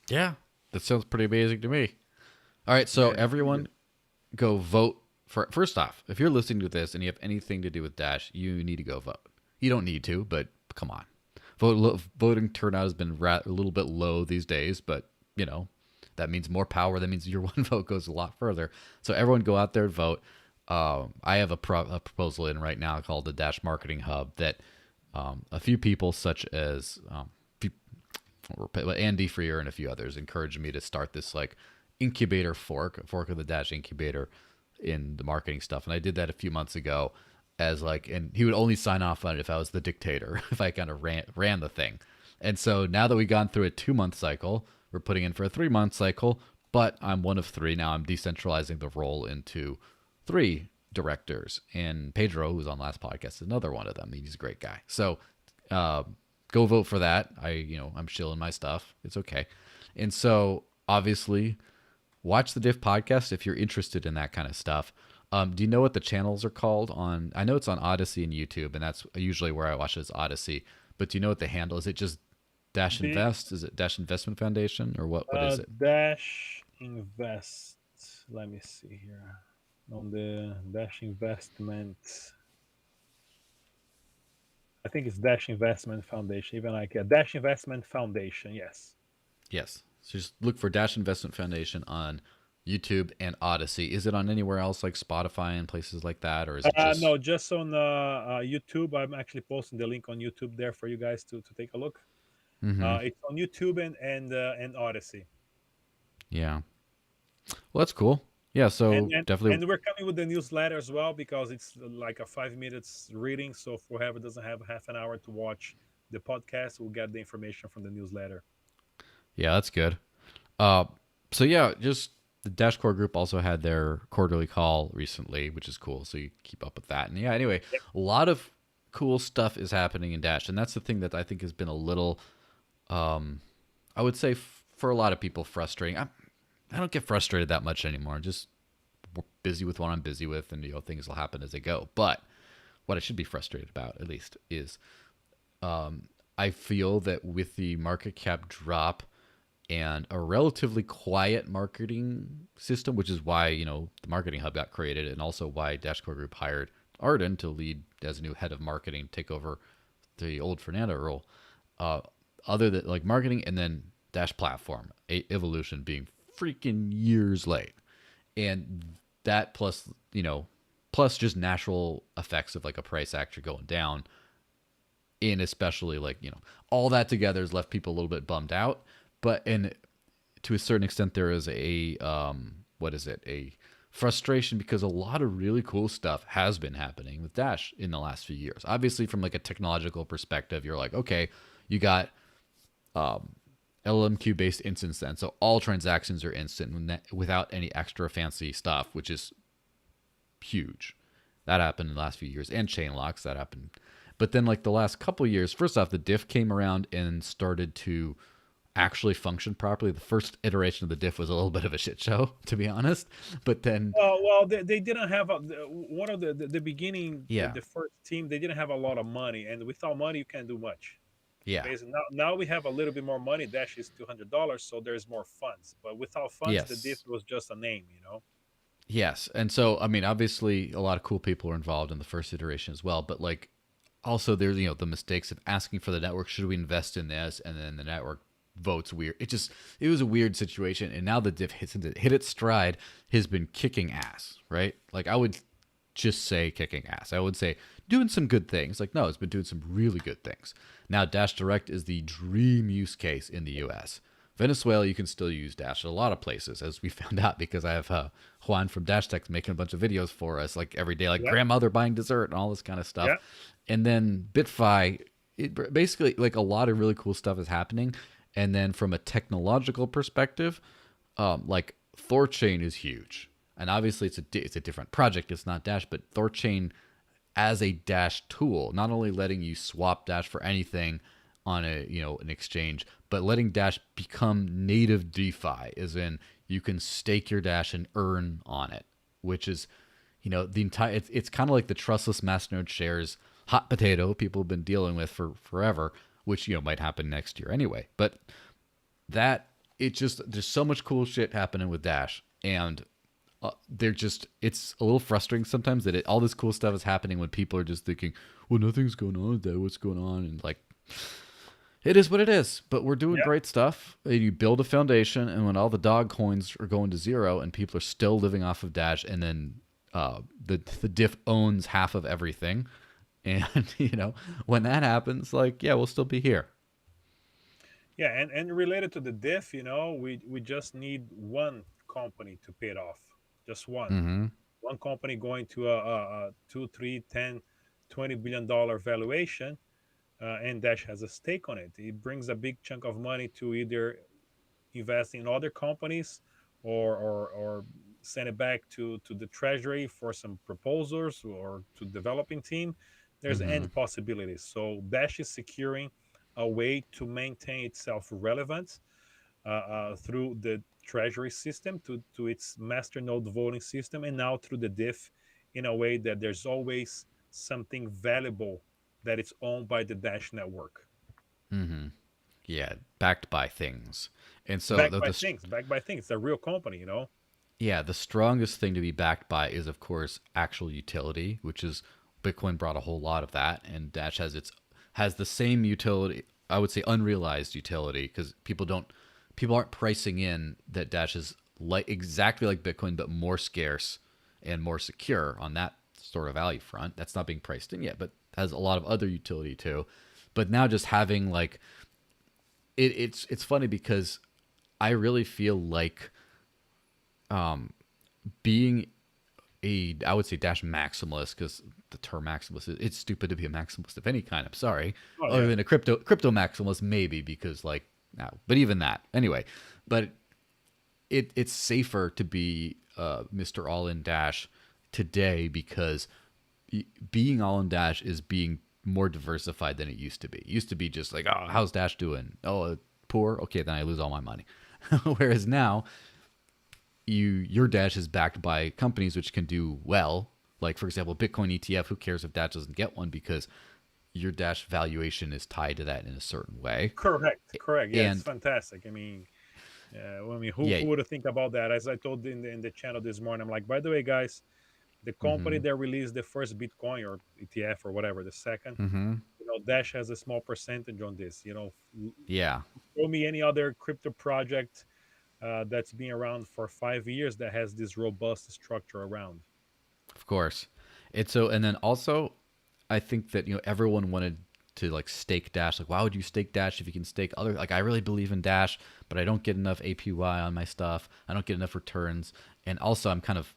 Yeah, that sounds pretty amazing to me. All right, so Yeah, it's pretty everyone good. go vote for. First off, if you're listening to this and you have anything to do with Dash, you need to go vote. You don't need to, but come on. Voting turnout has been a little bit low these days, but you know that means more power. That means your one vote goes a lot further. So everyone go out there and vote. I have a proposal in right now called the Dash Marketing Hub that a few people, such as Andy Freer and a few others, encouraged me to start this like incubator fork of the Dash incubator in the marketing stuff. And I did that a few months ago as like, and he would only sign off on it if I was the dictator, if I kind of ran the thing. And so now that we've gone through a 2 month cycle, we're putting in for a 3 month cycle, but I'm one of three. Now I'm decentralizing the role into three directors. And Pedro, who's on last podcast, is another one of them. He's a great guy. So uh, go vote for that. I'm shilling my stuff. It's okay. And so obviously watch the Diff podcast if you're interested in that kind of stuff. Do you know what the channels are called on? I know it's on Odysee and YouTube, and that's usually where I watch it is Odysee. But do you know what the handle is? It just Dash The Invest? Is it Dash Investment Foundation or what? What is it? Dash Invest. Let me see here. On the Dash Investment, I think it's Dash Investment Foundation. Even like a Dash Investment Foundation. Yes. Yes. So just look for Dash Investment Foundation on YouTube and Odysee. Is it on anywhere else like Spotify and places like that, or is it just? No, just on YouTube. I'm actually posting the link on YouTube there for you guys to take a look. Mm-hmm. It's on YouTube and Odyssey. Yeah. Well, that's cool. Yeah. And, So and definitely. and we're coming with the newsletter as well because it's like a 5 minutes reading. So for whoever doesn't have half an hour to watch the podcast, we'll get the information from the newsletter. Yeah, that's good. Uh, so yeah, just the Dashcore group also had their quarterly call recently, which is cool. So you keep up with that. And yeah, anyway, Yep. a lot of cool stuff is happening in Dash, and that's the thing that I think has been a little, I would say, for a lot of people, frustrating. I don't get frustrated that much anymore. I'm just busy with what I'm busy with, and things will happen as they go. But what I should be frustrated about, at least, is I feel that with the market cap drop and a relatively quiet marketing system, which is why, the marketing hub got created, and also why Dashcore Group hired Arden to lead as a new head of marketing, take over the old Fernando role. Uh, Other than like marketing, and then Dash platform evolution being freaking years late, and that plus plus just natural effects of like a price actually going down, and especially like all that together has left people a little bit bummed out. But and to a certain extent, there is a what is it, a frustration, because a lot of really cool stuff has been happening with Dash in the last few years. Obviously, from like a technological perspective, you're like, okay, you got LLMQ based instance then, so all transactions are instant without any extra fancy stuff, which is huge. That happened in the last few years, and chain locks that happened. But then like the last couple of years, first off, the diff came around and started to actually function properly. The first iteration of the diff was a little bit of a shit show, to be honest. But then Well, they didn't have one of the beginning, yeah, the first team. They didn't have a lot of money, and without money, you can't do much. yeah, Basically, now we have a little bit more money. Dash is $200, so there's more funds. But without funds, the diff yes, was just a name, you know. yes. And so I mean, obviously, a lot of cool people were involved in the first iteration as well. But like, also there's the mistakes of asking for the network, should we invest in this, and then the network votes weird. It was a weird situation, and now the diff hit its stride, has been kicking ass, right? Like I would just say kicking ass. I would say doing some good things. Like no, it's been doing some really good things. Now Dash Direct is the dream use case in the U.S. Venezuela, you can still use Dash at a lot of places, as we found out because I have Juan from Dash Tech making a bunch of videos for us, like every day, like Yeah, grandmother buying dessert and all this kind of stuff. yeah, And then Bitfy, basically like a lot of really cool stuff is happening. And then from a technological perspective, like Thorchain is huge, and obviously it's a different project. It's not Dash, but Thorchain as a Dash tool, not only letting you swap Dash for anything on an exchange, but letting Dash become native DeFi, as in you can stake your Dash and earn on it, which is the entire it's kind of like the trustless masternode shares hot potato people have been dealing with for forever, which might happen next year anyway. But that it just there's so much cool shit happening with Dash, and they're just it's a little frustrating sometimes that all this cool stuff is happening when people are just thinking, well, nothing's going on with that, what's going on, and like it is what it is. But we're doing yeah. great stuff. You build a foundation, and when all the dog coins are going to zero and people are still living off of Dash, and then the diff owns half of everything, and when that happens, like yeah, we'll still be here. Yeah, and related to the diff, we just need one company to pay it off. Just one. Mm-hmm. One company going to a 2, 3, 10, $20 billion valuation, and Dash has a stake on it. It brings a big chunk of money to either invest in other companies, or send it back to the treasury for some proposals or to developing team. There's Mm-hmm. end possibilities. So Dash is securing a way to maintain itself relevant through the treasury system to its master node voting system, and now through the diff, in a way that there's always something valuable that it's owned by the Dash network. Mm-hmm. Yeah, backed by things. And so Backed by things. It's a real company, you know. yeah, the strongest thing to be backed by is of course actual utility, which is Bitcoin brought a whole lot of that, and Dash has the same utility. I would say unrealized utility, because people aren't pricing in that Dash is like exactly like Bitcoin but more scarce and more secure on that sort of value front. That's not being priced in yet, but has a lot of other utility too. But now just having like it's funny because I really feel like being I would say Dash maximalist, because the term maximalist it's stupid to be a maximalist of any kind. I'm sorry, Oh other yeah. than a crypto maximalist maybe, because like no, but even that anyway. But it's safer to be Mr. All in Dash today, because being all in Dash is being more diversified than it used to be. It used to be just like, oh, how's Dash doing? Oh, poor. Okay, then I lose all my money. Whereas now, your Dash is backed by companies which can do well. Like for example, Bitcoin ETF. Who cares if Dash doesn't get one, because your Dash valuation is tied to that in a certain way. Correct. Yeah, it's And fantastic. I mean, I mean, Yeah. who would have think about that? As I told in the channel this morning, I'm like, by the way, guys, the company Mm-hmm. that released the first Bitcoin or ETF or whatever, the second, Mm-hmm. Dash has a small percentage on this. Yeah. Show me any other crypto project that's been around for 5 years that has this robust structure around. Of course. It's so, and then also, I think that everyone wanted to like stake Dash. Like, why would you stake Dash if you can stake other? Like, I really believe in Dash, but I don't get enough APY on my stuff. I don't get enough returns, and also I'm kind of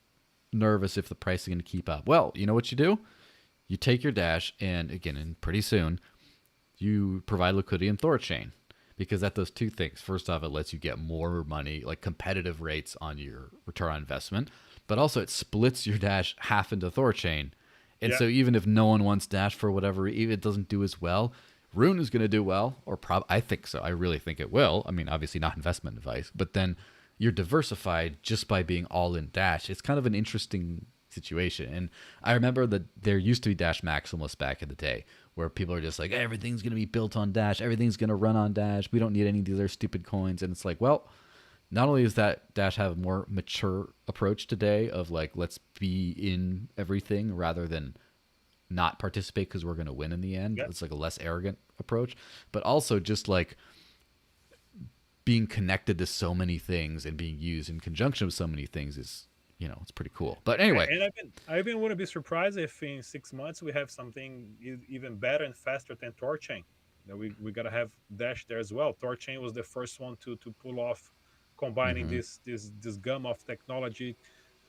nervous if the price is going to keep up. Well, you know what you do? You take your Dash, and again, and pretty soon, you provide liquidity in Thorchain because that does two things. First off, it lets you get more money, like competitive rates on your return on investment, but also it splits your Dash half into Thorchain. And Yeah, so even if no one wants Dash for whatever, even it doesn't do as well, Rune is going to do well, or I think so. I really think it will. I mean, obviously not investment advice, but then you're diversified just by being all in Dash. It's kind of an interesting situation. And I remember that there used to be Dash Maximalists back in the day where people are just like, hey, everything's going to be built on Dash. Everything's going to run on Dash. We don't need any of these other stupid coins. And it's like, well, not only does that Dash have a more mature approach today of like, let's be in everything rather than not participate because we're going to win in the end. yeah. It's like a less arrogant approach, but also just like being connected to so many things and being used in conjunction with so many things is, it's pretty cool. But anyway, And I even wouldn't be surprised if in 6 months we have something even better and faster than Torchain. We gotta have Dash there as well. Torchain was the first one to pull off combining mm-hmm, this gum of technology,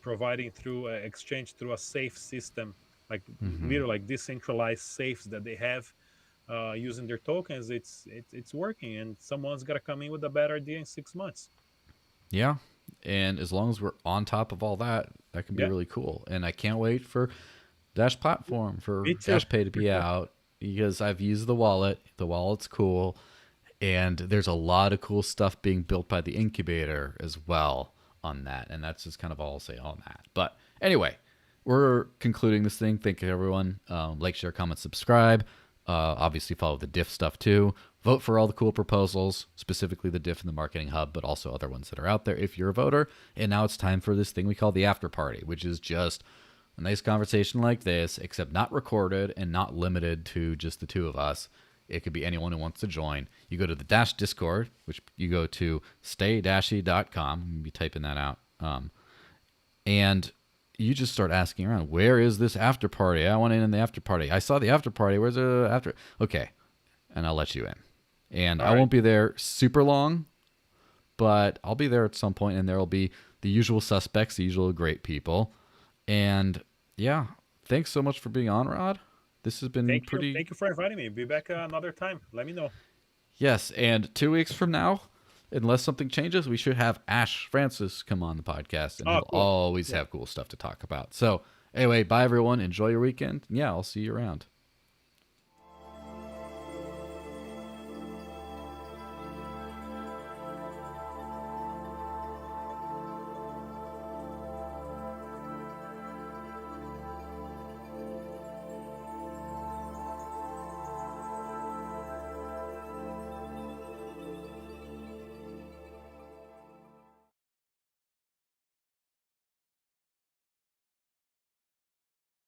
providing through exchange through a safe system, like mm-hmm. literally like decentralized safes that they have using their tokens. It's working, and someone's got to come in with a better idea in 6 months. Yeah. And as long as we're on top of all that, that can be Yeah, really cool. And I can't wait for Dash platform, me for too. Dash Pay to be out because I've used the wallet. The wallet's cool. And there's a lot of cool stuff being built by the incubator as well on that. And that's just kind of all I'll say on that. But anyway, we're concluding this thing. Thank you, everyone. Like, share, comment, subscribe. Obviously, follow the diff stuff too. Vote for all the cool proposals, specifically the diff and the marketing hub, but also other ones that are out there if you're a voter. And now it's time for this thing we call the after party, which is just a nice conversation like this, except not recorded and not limited to just the two of us. It could be anyone who wants to join. You go to the Dash Discord, which you go to staydashy.com. You typing that out. And you just start asking around, where is this after party? I want in the after party. I saw the after party. Where's the after? Okay. And I'll let you in. And All I right. won't be there super long, but I'll be there at some point, and there will be the usual suspects, the usual great people. And yeah, thanks so much for being on, Rod. This has been Thank you. pretty. Thank you for inviting me. Be back another time. Let me know. Yes, and 2 weeks from now, unless something changes, we should have Ash Francis come on the podcast, and Oh, he'll cool. always Cool. have cool stuff to talk about. So, anyway, bye everyone. Enjoy your weekend. Yeah, I'll see you around.